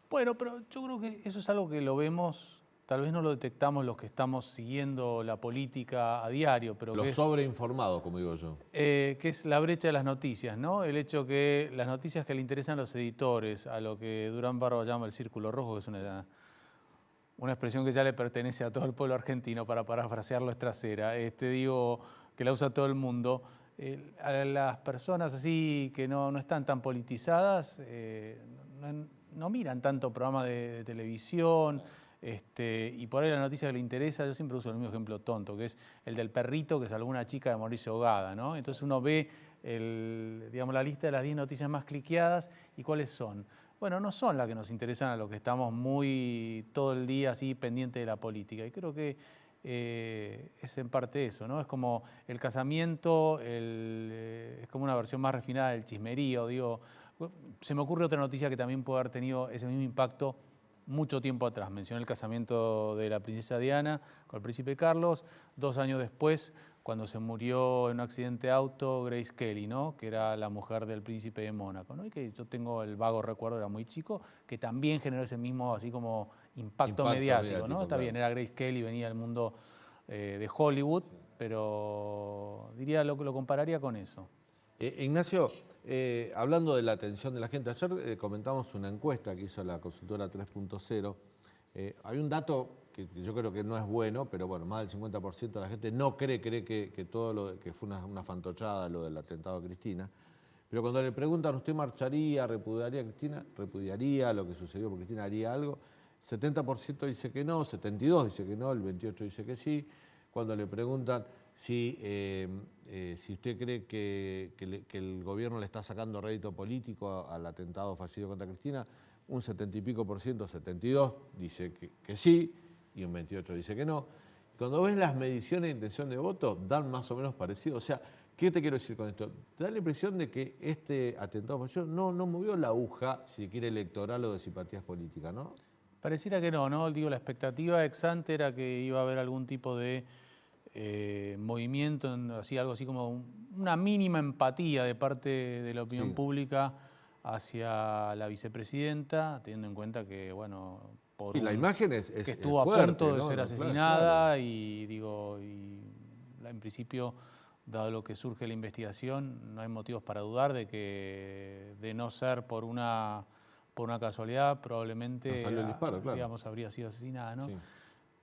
Bueno, pero yo creo que eso es algo que lo vemos tal vez no lo detectamos los que estamos siguiendo la política a diario, pero Los sobreinformados, como digo yo. Que es la brecha de las noticias, ¿no? El hecho que las noticias que le interesan a los editores, a lo que Durán Barba llama el círculo rojo, que es una expresión que ya le pertenece a todo el pueblo argentino, para parafrasearlo es trasera, digo, que la usa todo el mundo. A las personas así que no están tan politizadas, no miran tanto programas de televisión, y por ahí la noticia que le interesa, yo siempre uso el mismo ejemplo tonto, que es el del perrito que salvó una chica de morirse ahogada, ¿no? Entonces uno ve digamos, la lista de las 10 noticias más cliqueadas y cuáles son. Bueno, no son las que nos interesan a los que estamos muy todo el día así pendientes de la política. Y creo que es en parte eso, ¿no? Es como el casamiento, es como una versión más refinada del chismerío. Digo, se me ocurre otra noticia que también puede haber tenido ese mismo impacto mucho tiempo atrás. Mencioné el casamiento de la princesa Diana con el príncipe Carlos. 2 años después, cuando se murió en un accidente de auto Grace Kelly, ¿no? Que era la mujer del príncipe de Mónaco, ¿no? Y que yo tengo el vago recuerdo, era muy chico, que también generó ese mismo así como impacto mediático, ¿no? Está bien, era Grace Kelly, venía del mundo de Hollywood, pero diría lo compararía con eso. Ignacio, hablando de la atención de la gente, ayer comentamos una encuesta que hizo la consultora 3.0. Hay un dato que yo creo que no es bueno, pero bueno, más del 50% de la gente no cree que todo que fue una fantochada lo del atentado a Cristina. Pero cuando le preguntan, ¿usted marcharía, repudiaría a Cristina? ¿Repudiaría lo que sucedió por Cristina? ¿Haría algo? 70% dice que no, 72% dice que no, el 28% dice que sí. Cuando le preguntan si usted cree que el gobierno le está sacando rédito político al atentado fallido contra Cristina, un 70 y pico %, 72%, dice que sí, y un 28% dice que no. Cuando ves las mediciones de intención de voto, dan más o menos parecido. O sea, ¿qué te quiero decir con esto? Te da la impresión de que este atentado fallido no movió la aguja, si quiere, electoral o de simpatías políticas, ¿no? Pareciera que no. Digo, la expectativa ex ante era que iba a haber algún tipo de movimiento, algo así como una mínima empatía de parte de la opinión pública hacia la vicepresidenta, teniendo en cuenta que, bueno, y la imagen que estuvo fuerte, a punto de ser asesinada, claro. Y en principio, dado lo que surge la investigación, no hay motivos para dudar de no ser por una casualidad, probablemente no salió el disparo, claro. Digamos, habría sido asesinada, ¿no? Sí.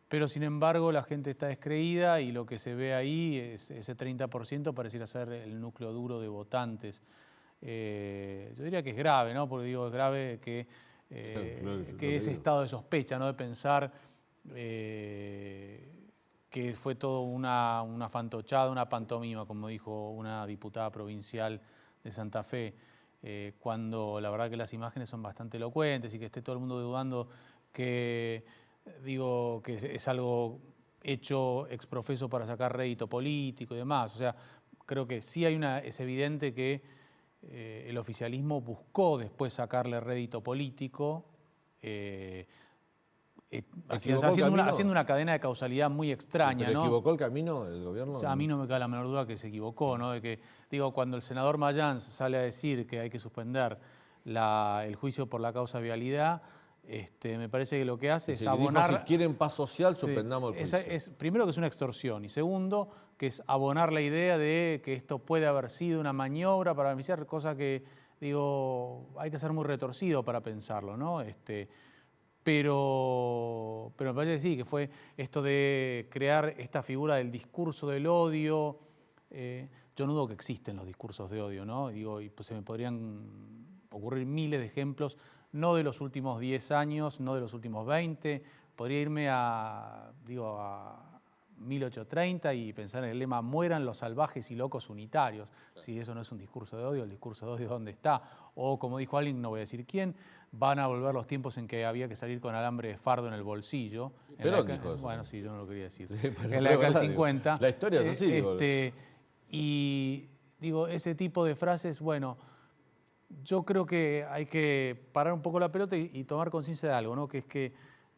Pero sin embargo la gente está descreída y lo que se ve ahí, ese 30% pareciera ser el núcleo duro de votantes. Yo diría que es grave, ¿no? Porque digo, es grave que ese estado de sospecha, ¿no? De pensar que fue todo una fantochada, una pantomima, como dijo una diputada provincial de Santa Fe, cuando la verdad que las imágenes son bastante elocuentes y que esté todo el mundo dudando que es algo hecho ex profeso para sacar rédito político y demás. O sea, creo que sí es evidente que el oficialismo buscó después sacarle rédito político, haciendo una cadena de causalidad muy extraña. ¿Pero ¿no? equivocó el camino el gobierno? O sea, a mí no me cabe la menor duda que se equivocó, ¿no? De que, cuando el senador Mayans sale a decir que hay que suspender el juicio por la causa vialidad, me parece que lo que hace es abonar... Si quieren paz social, suspendamos el juicio. Primero que es una extorsión y segundo que es abonar la idea de que esto puede haber sido una maniobra para beneficiar, cosa que, hay que ser muy retorcido para pensarlo, ¿no? Pero me parece que sí, que fue esto de crear esta figura del discurso del odio. Yo no dudo que existen los discursos de odio, ¿no? Y pues se me podrían ocurrir miles de ejemplos, no de los últimos 10 años, no de los últimos 20. Podría irme a 1830 y pensar en el lema "mueran los salvajes y locos unitarios". Si eso no es un discurso de odio, el discurso de odio ¿dónde está? O como dijo alguien, no voy a decir quién, van a volver los tiempos en que había que salir con alambre de fardo en el bolsillo. Perón dijo eso. Bueno, sí, yo no lo quería decir. Sí, en la década del 50. La historia es así. Y ese tipo de frases, bueno, yo creo que hay que parar un poco la pelota y tomar conciencia de algo, ¿no? Que es que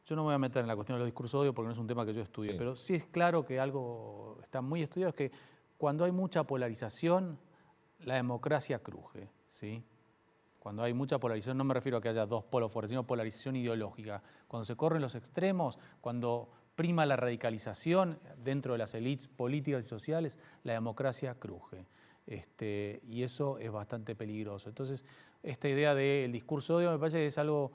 yo no me voy a meter en la cuestión de los discursos de odio porque no es un tema que yo estudie, pero sí es claro que algo está muy estudiado, es que cuando hay mucha polarización, la democracia cruje, ¿sí? cuando hay mucha polarización, no me refiero a que haya dos polos fuertes, sino polarización ideológica. Cuando se corren los extremos, cuando prima la radicalización dentro de las élites políticas y sociales, la democracia cruje. Y eso es bastante peligroso. Entonces, esta idea del discurso de odio me parece que es algo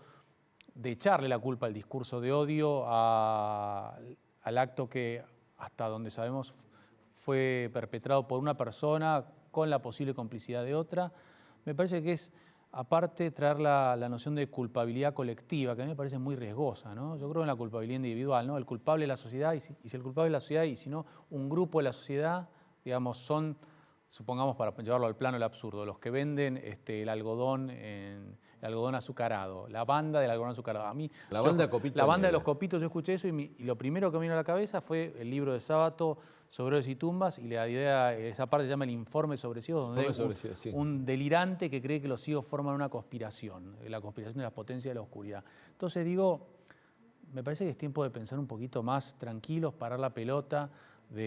de echarle la culpa al discurso de odio al acto que, hasta donde sabemos, fue perpetrado por una persona con la posible complicidad de otra. Me parece que es, aparte, traer la noción de culpabilidad colectiva, que a mí me parece muy riesgosa, ¿no? Yo creo en la culpabilidad individual, ¿no? El culpable es la sociedad, y si el culpable es la sociedad, y si no, un grupo de la sociedad, digamos, son, supongamos, para llevarlo al plano del absurdo, los que venden el algodón azucarado, la banda del algodón azucarado. A mí, la banda de los copitos, yo escuché eso y lo primero que me vino a la cabeza fue el libro de Sábato sobre héroes y tumbas, y la idea, esa parte se llama el informe sobre ciegos, donde hay un delirante que cree que los ciegos forman una conspiración, la conspiración de las potencias de la oscuridad. Entonces digo, me parece que es tiempo de pensar un poquito más tranquilos, parar la pelota, no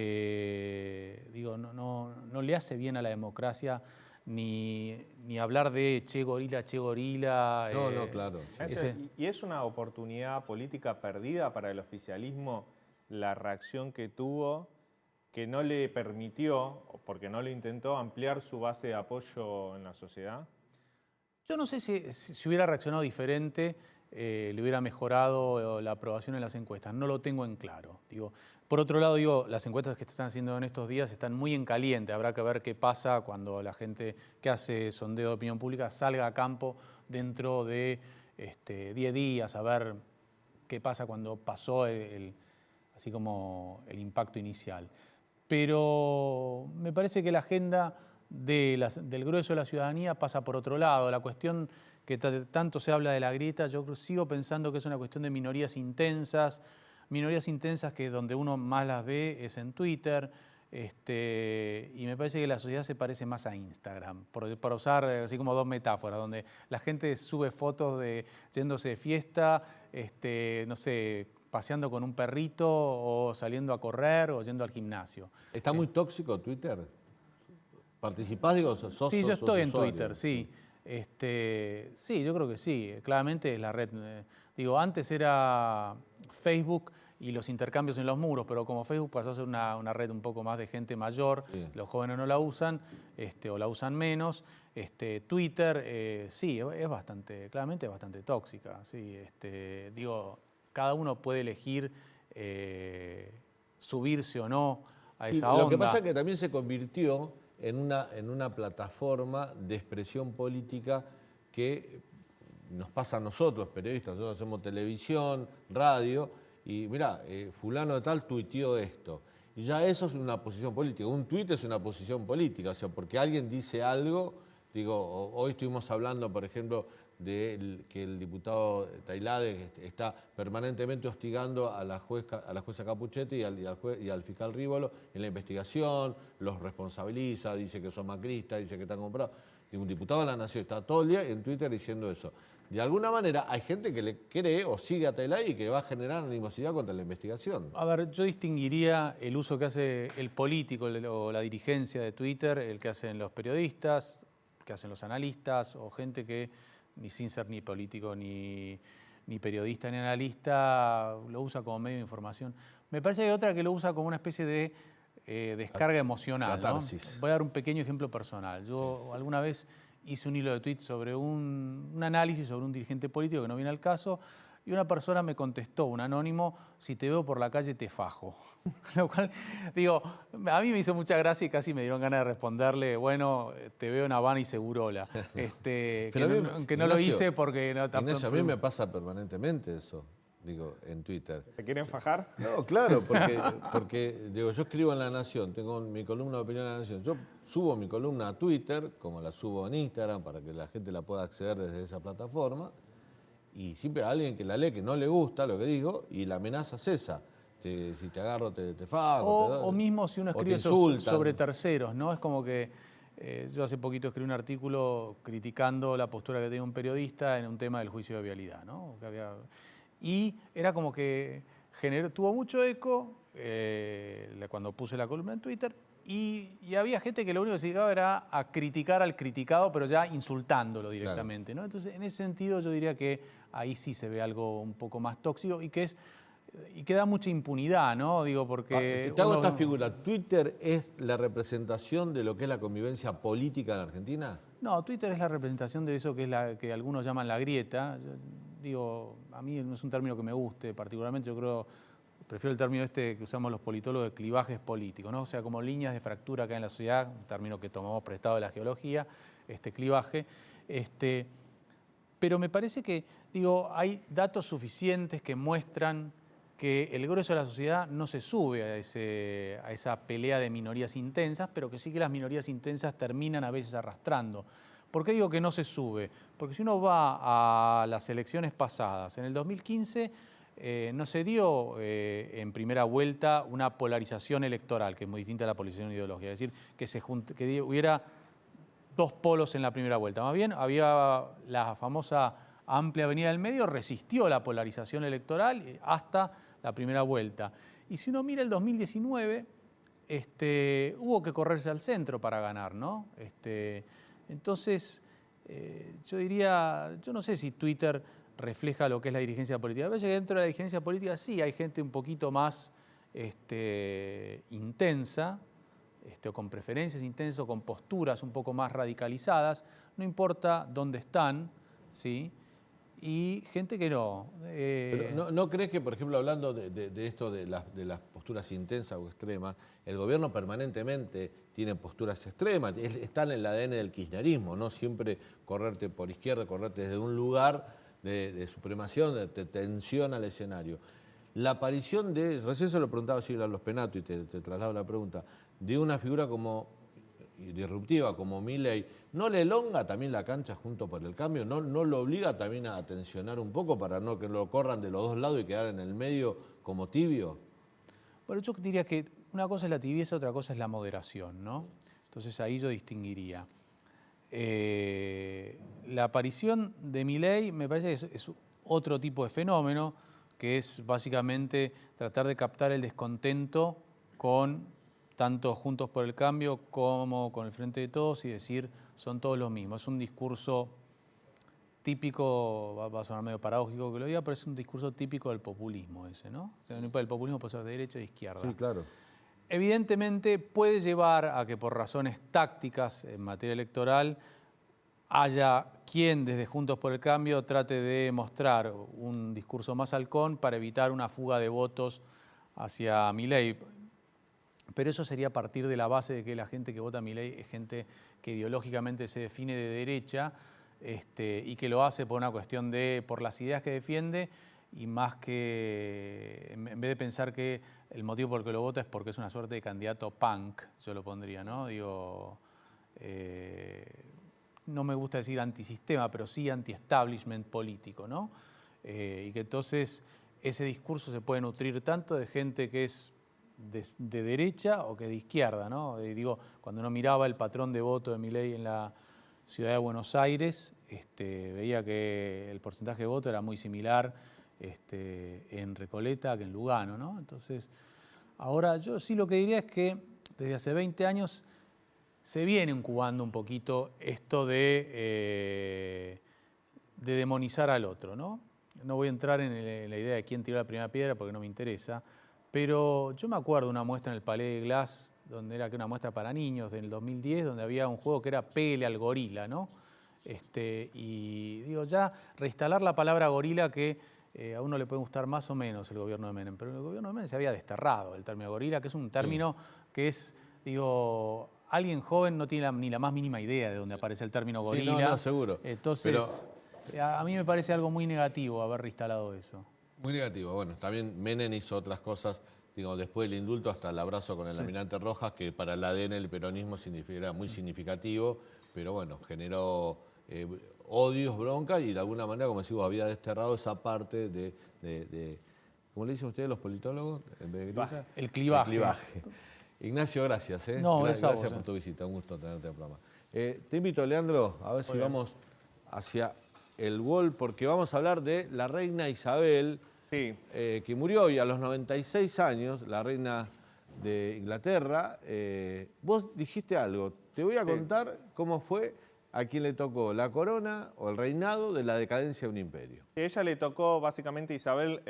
le hace bien a la democracia ni hablar de che gorila. No, claro. Y es una oportunidad política perdida para el oficialismo la reacción que tuvo, que no le permitió, porque no le intentó, ampliar su base de apoyo en la sociedad. Yo no sé si hubiera reaccionado diferente, le hubiera mejorado la aprobación en las encuestas. No lo tengo en claro. Por otro lado, las encuestas que se están haciendo en estos días están muy en caliente. Habrá que ver qué pasa cuando la gente que hace sondeo de opinión pública salga a campo dentro de 10 días, a ver qué pasa cuando pasó así como el impacto inicial. Pero me parece que la agenda del grueso de la ciudadanía pasa por otro lado. La cuestión que tanto se habla de la grieta, yo sigo pensando que es una cuestión de minorías intensas que donde uno más las ve es en Twitter, y me parece que la sociedad se parece más a Instagram, por usar así como dos metáforas, donde la gente sube fotos de yéndose de fiesta, no sé, paseando con un perrito o saliendo a correr o yendo al gimnasio. ¿Está muy tóxico Twitter? ¿Participás, sos Sí, yo estoy en usuario? Twitter, sí. Sí, yo creo que sí. Claramente es la red. Antes era Facebook y los intercambios en los muros, pero como Facebook pasó a ser una red un poco más de gente mayor, sí. Los jóvenes no la usan o la usan menos. Twitter, sí, claramente es bastante tóxica. Sí. Cada uno puede elegir subirse o no a esa onda. Lo que pasa es que también se convirtió en una plataforma de expresión política que nos pasa a nosotros, periodistas. Nosotros hacemos televisión, radio, y mirá, fulano de tal tuiteó esto. Y ya eso es una posición política. Un tuit es una posición política, o sea, porque alguien dice algo. Hoy estuvimos hablando, por ejemplo, de que el diputado Tailade está permanentemente hostigando a la jueza Capuchetti y al fiscal Rívolo en la investigación, los responsabiliza, dice que son macristas, dice que están comprados. Un diputado de la Nación está todo el día en Twitter diciendo eso. De alguna manera hay gente que le cree o sigue a Tailade y que va a generar animosidad contra la investigación. A ver, yo distinguiría el uso que hace el político o la dirigencia de Twitter, el que hacen los periodistas, que hacen los analistas o gente que, ni sin ser ni político, ni periodista, ni analista, lo usa como medio de información. Me parece que hay otra que lo usa como una especie de descarga emocional, ¿no? Voy a dar un pequeño ejemplo personal. Yo alguna vez hice un hilo de tweet sobre un análisis sobre un dirigente político que no viene al caso, y una persona me contestó, un anónimo: si te veo por la calle te fajo. Lo cual, a mí me hizo mucha gracia y casi me dieron ganas de responderle: bueno, te veo en Habana y Segurola. Que no lo hice porque... Ignacio, a mí me pasa permanentemente eso, en Twitter. ¿Te quieren fajar? No, claro, porque yo escribo en La Nación, tengo mi columna de opinión en La Nación. Yo subo mi columna a Twitter, como la subo en Instagram, para que la gente la pueda acceder desde esa plataforma. Y siempre hay alguien que la lee, que no le gusta lo que digo, y la amenaza es esa. Si te agarro, te fago. O mismo si uno escribe sobre terceros, ¿no? Es como que yo hace poquito escribí un artículo criticando la postura que tenía un periodista en un tema del juicio de vialidad, ¿no? Y era como que tuvo mucho eco cuando puse la columna en Twitter, Y había gente que lo único que se dedicaba era a criticar al criticado, pero ya insultándolo directamente, ¿no? Entonces, en ese sentido, yo diría que ahí sí se ve algo un poco más tóxico y que da mucha impunidad, ¿no? Digo, porque... Te hago esta figura. ¿Twitter es la representación de lo que es la convivencia política en Argentina? No, Twitter es la representación de eso que es que algunos llaman la grieta. Yo digo, a mí no es un término que me guste particularmente, prefiero el término que usamos los politólogos de clivajes políticos, ¿no? O sea, como líneas de fractura acá en la sociedad, un término que tomamos prestado de la geología, clivaje. Pero me parece que, hay datos suficientes que muestran que el grueso de la sociedad no se sube a esa pelea de minorías intensas, pero que sí que las minorías intensas terminan a veces arrastrando. ¿Por qué digo que no se sube? Porque si uno va a las elecciones pasadas, en el 2015 no se dio en primera vuelta una polarización electoral, que es muy distinta a la polarización ideológica, es decir, que hubiera dos polos en la primera vuelta. Más bien, había la famosa amplia avenida del medio, resistió la polarización electoral hasta la primera vuelta. Y si uno mira el 2019, hubo que correrse al centro para ganar, ¿no? Entonces, yo no sé si Twitter refleja lo que es la dirigencia política. A veces que dentro de la dirigencia política sí hay gente un poquito más intensa, o con preferencias intensas, o con posturas un poco más radicalizadas, no importa dónde están, ¿sí? Y gente que no. Pero ¿no crees que, por ejemplo, hablando de esto de las posturas intensas o extremas, el gobierno permanentemente tiene posturas extremas? Está en el ADN del kirchnerismo, ¿no? Siempre correrte por izquierda, correrte desde un lugar de supremación, de tensión al escenario. La aparición recién se lo preguntaba Silvia Lospinato y te traslado la pregunta, de una figura como disruptiva como Milei, ¿no le elonga también la cancha Juntos por el Cambio? ¿No lo obliga también a tensionar un poco para no que lo corran de los dos lados y quedar en el medio como tibio? Bueno, yo diría que una cosa es la tibieza, otra cosa es la moderación, ¿no? Entonces ahí yo distinguiría. La aparición de Milei me parece que es otro tipo de fenómeno, que es básicamente tratar de captar el descontento con tanto Juntos por el Cambio como con el Frente de Todos y decir son todos los mismos. Es un discurso típico, va a sonar medio paradójico que lo diga, pero es un discurso típico del populismo ese, ¿no? O sea, el populismo puede ser de derecha o de izquierda. Sí, claro. Evidentemente puede llevar a que por razones tácticas en materia electoral haya quien desde Juntos por el Cambio trate de mostrar un discurso más halcón para evitar una fuga de votos hacia Milei. Pero eso sería a partir de la base de que la gente que vota a Milei es gente que ideológicamente se define de derecha y que lo hace por una cuestión por las ideas que defiende y más que, en vez de pensar que el motivo por el que lo vota es porque es una suerte de candidato punk, yo lo pondría, ¿no? Digo, no me gusta decir antisistema, pero sí anti-establishment político, ¿no? Y que entonces ese discurso se puede nutrir tanto de gente que es de derecha o que de izquierda, ¿no? Digo, cuando uno miraba el patrón de voto de Milei en la ciudad de Buenos Aires, veía que el porcentaje de voto era muy similar en Recoleta que en Lugano, ¿no? Entonces, ahora yo sí lo que diría es que desde hace 20 años se viene incubando un poquito esto de demonizar al otro, ¿no? No voy a entrar en la idea de quién tiró la primera piedra porque no me interesa, pero yo me acuerdo de una muestra en el Palais de Glace, donde era una muestra para niños del 2010, donde había un juego que era Pégale al gorila, ¿no? Y digo, ya reinstalar la palabra gorila que a uno le puede gustar más o menos el gobierno de Menem, pero el gobierno de Menem se había desterrado el término gorila, que es un término que es, digo, alguien joven no tiene ni la más mínima idea de dónde aparece el término gorila. Sí, no, seguro. Entonces, a mí me parece algo muy negativo haber reinstalado eso. Muy negativo. Bueno, también Menem hizo otras cosas, digo, después del indulto hasta el abrazo con el almirante Rojas, que para el ADN del peronismo era muy significativo, pero bueno, generó odios, bronca y de alguna manera, como decimos, había desterrado esa parte de ¿cómo le dicen ustedes los politólogos? El clivaje. El clivaje. Ignacio, gracias. No, gracias por tu visita, un gusto tenerte en el programa. Te invito, Leandro, a ver si vamos hacia el gol, porque vamos a hablar de la reina Isabel, que murió hoy a los 96 años, la reina de Inglaterra. Vos dijiste algo, te voy a contar cómo fue a quien le tocó la corona o el reinado de la decadencia de un imperio. A ella le tocó básicamente, Isabel,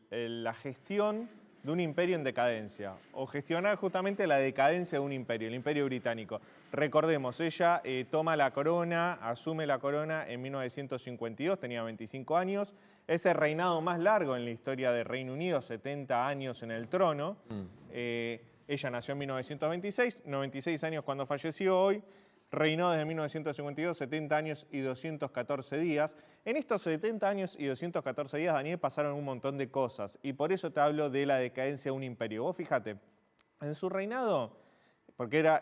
la gestión de un imperio en decadencia, o gestionar justamente la decadencia de un imperio, el imperio británico. Recordemos, ella toma la corona, asume la corona en 1952, tenía 25 años, es el reinado más largo en la historia del Reino Unido, 70 años en el trono. Ella nació en 1926, 96 años cuando falleció hoy. Reinó desde 1952, 70 años y 214 días. En estos 70 años y 214 días, Daniel, pasaron un montón de cosas. Y por eso te hablo de la decadencia de un imperio. Vos fíjate, en su reinado, porque era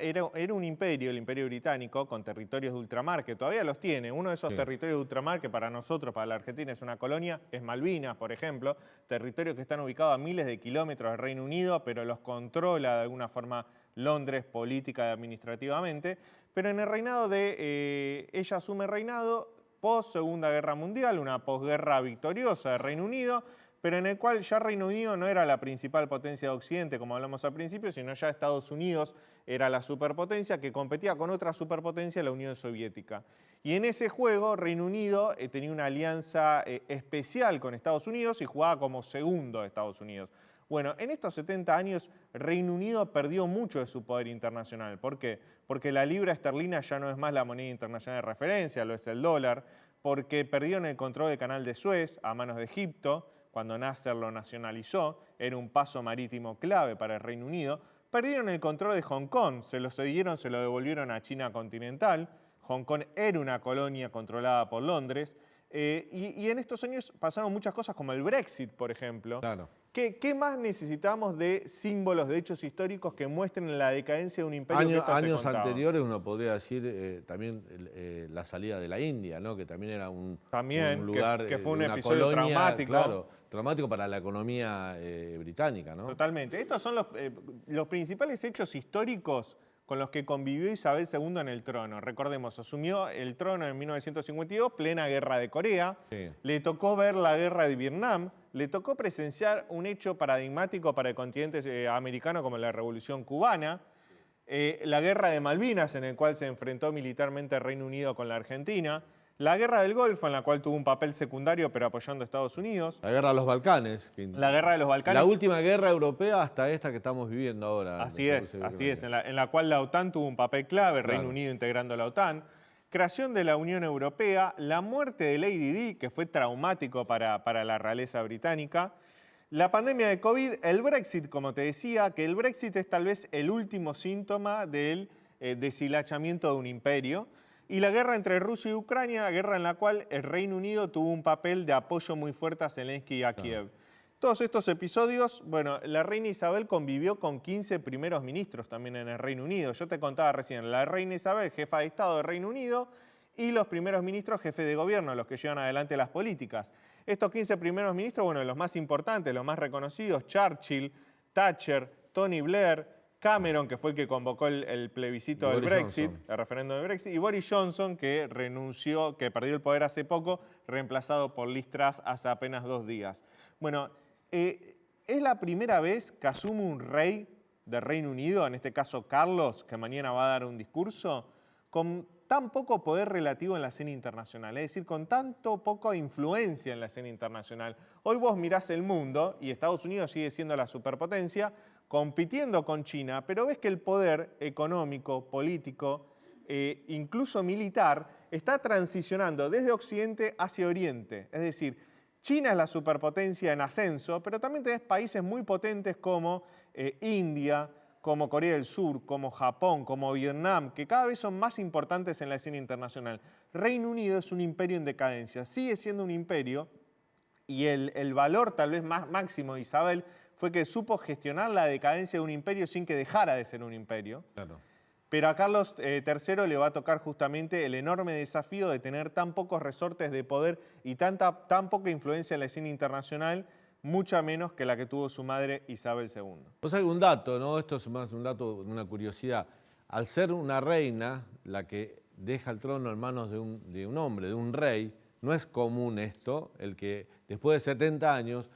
un imperio, el imperio británico, con territorios de ultramar, que todavía los tiene. Uno de esos territorios de ultramar, que para nosotros, para la Argentina, es una colonia, es Malvinas, por ejemplo. Territorios que están ubicados a miles de kilómetros del Reino Unido, pero los controla de alguna forma Londres, política y administrativamente. Pero en el reinado ella asume reinado post Segunda Guerra Mundial, una posguerra victoriosa del Reino Unido, pero en el cual ya Reino Unido no era la principal potencia de Occidente, como hablamos al principio, sino ya Estados Unidos era la superpotencia que competía con otra superpotencia, la Unión Soviética. Y en ese juego, Reino Unido tenía una alianza especial con Estados Unidos y jugaba como segundo de Estados Unidos. Bueno, en estos 70 años, Reino Unido perdió mucho de su poder internacional. ¿Por qué? Porque la libra esterlina ya no es más la moneda internacional de referencia, lo es el dólar, porque perdieron el control del canal de Suez a manos de Egipto, cuando Nasser lo nacionalizó, era un paso marítimo clave para el Reino Unido. Perdieron el control de Hong Kong, se lo cedieron, se lo devolvieron a China continental. Hong Kong era una colonia controlada por Londres. Y en estos años pasaron muchas cosas como el Brexit, por ejemplo. Claro. ¿Qué más necesitamos de símbolos, de hechos históricos que muestren la decadencia de un imperio? Años anteriores uno podría decir también la salida de la India, ¿no? Que también era un lugar, que fue un una episodio colonia, traumático. Claro, traumático para la economía británica, ¿no? Totalmente. Estos son los principales hechos históricos con los que convivió Isabel II en el trono. Recordemos, asumió el trono en 1952, plena guerra de Corea. Sí. Le tocó ver la guerra de Vietnam. Le tocó presenciar un hecho paradigmático para el continente americano como la Revolución Cubana. La guerra de Malvinas, en el cual se enfrentó militarmente el Reino Unido con la Argentina. La guerra del Golfo, en la cual tuvo un papel secundario, pero apoyando a Estados Unidos. La guerra de los Balcanes. La guerra de los Balcanes. La última guerra europea hasta esta que estamos viviendo ahora. Así es, en la cual la OTAN tuvo un papel clave, Claro. Reino Unido integrando la OTAN. Creación de la Unión Europea, la muerte de Lady Di, que fue traumático para la realeza británica. La pandemia de COVID, el Brexit, como te decía, que el Brexit es tal vez el último síntoma del deshilachamiento de un imperio. Y la guerra entre Rusia y Ucrania, guerra en la cual el Reino Unido tuvo un papel de apoyo muy fuerte a Zelensky y a Kiev. Todos estos episodios, bueno, la reina Isabel convivió con 15 primeros ministros también en el Reino Unido. Yo te contaba recién, la reina Isabel, jefa de Estado del Reino Unido, y los primeros ministros, jefes de gobierno, los que llevan adelante las políticas. Estos 15 primeros ministros, bueno, los más importantes, los más reconocidos, Churchill, Thatcher, Tony Blair, Cameron, que fue el que convocó el plebiscito del Brexit, el referéndum del Brexit, y Boris Johnson, que renunció, que perdió el poder hace poco, reemplazado por Liz Truss hace apenas 2 días. Bueno, es la primera vez que asume un rey del Reino Unido, en este caso Carlos, que mañana va a dar un discurso, con tan poco poder relativo en la escena internacional, es decir, con tanto poca influencia en la escena internacional. Hoy vos mirás el mundo, y Estados Unidos sigue siendo la superpotencia, compitiendo con China, pero ves que el poder económico, político, incluso militar, está transicionando desde Occidente hacia Oriente. Es decir, China es la superpotencia en ascenso, pero también tenés países muy potentes como India, como Corea del Sur, como Japón, como Vietnam, que cada vez son más importantes en la escena internacional. Reino Unido es un imperio en decadencia, sigue siendo un imperio, y el valor tal vez más máximo de Isabel fue que supo gestionar la decadencia de un imperio sin que dejara de ser un imperio. Claro. Pero a Carlos III le va a tocar justamente el enorme desafío de tener tan pocos resortes de poder y tan poca influencia en la escena internacional, mucha menos que la que tuvo su madre Isabel II. Pues hay un dato, ¿no? Esto es más un dato, una curiosidad. Al ser una reina, la que deja el trono en manos de un hombre, de un rey, no es común esto, el que después de 70 años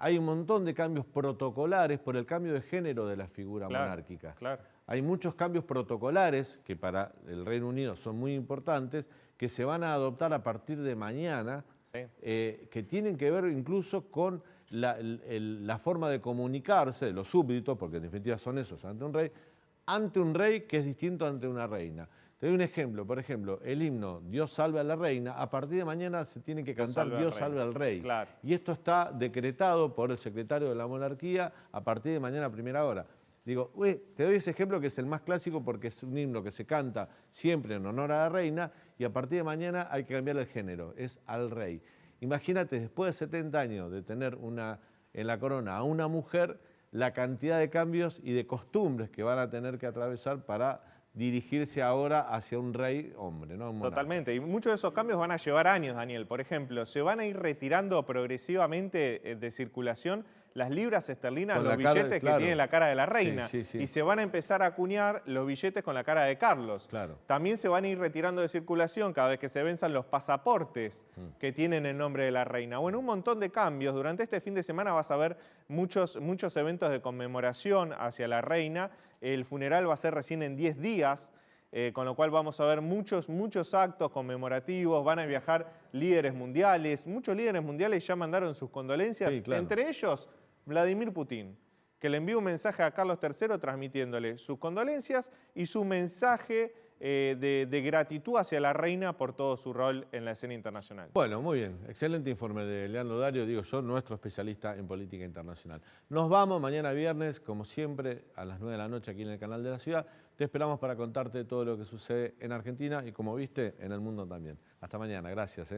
hay un montón de cambios protocolares por el cambio de género de la figura monárquica. Claro. Hay muchos cambios protocolares que para el Reino Unido son muy importantes, que se van a adoptar a partir de mañana, que tienen que ver incluso con la forma de comunicarse de los súbditos, porque en definitiva son esos, ante un rey que es distinto ante una reina. Te doy un ejemplo, por ejemplo, el himno Dios salve a la reina, a partir de mañana se tiene que cantar Dios salve al rey. Claro. Y esto está decretado por el secretario de la monarquía a partir de mañana a primera hora. Digo, te doy ese ejemplo que es el más clásico porque es un himno que se canta siempre en honor a la reina y a partir de mañana hay que cambiar el género, es al rey. Imagínate, después de 70 años de tener en la corona a una mujer, la cantidad de cambios y de costumbres que van a tener que atravesar para dirigirse ahora hacia un rey hombre, ¿no? Un monarca. Totalmente, y muchos de esos cambios van a llevar años, Daniel. Por ejemplo, se van a ir retirando progresivamente de circulación las libras esterlinas, los billetes que tienen la cara de la reina. Y se van a empezar a acuñar los billetes con la cara de Carlos. Claro. También se van a ir retirando de circulación cada vez que se venzan los pasaportes que tienen el nombre de la reina. Bueno, un montón de cambios. Durante este fin de semana vas a ver muchos eventos de conmemoración hacia la reina. El funeral va a ser recién en 10 días. Con lo cual vamos a ver muchos actos conmemorativos, van a viajar líderes mundiales, muchos líderes mundiales ya mandaron sus condolencias, entre ellos Vladimir Putin, que le envió un mensaje a Carlos III transmitiéndole sus condolencias y su mensaje de gratitud hacia la reina por todo su rol en la escena internacional. Bueno, muy bien. Excelente informe de Leandro Dario, digo yo, nuestro especialista en política internacional. Nos vamos mañana viernes, como siempre, a las 9 de la noche aquí en el Canal de la Ciudad. Te esperamos para contarte todo lo que sucede en Argentina y, como viste, en el mundo también. Hasta mañana. Gracias.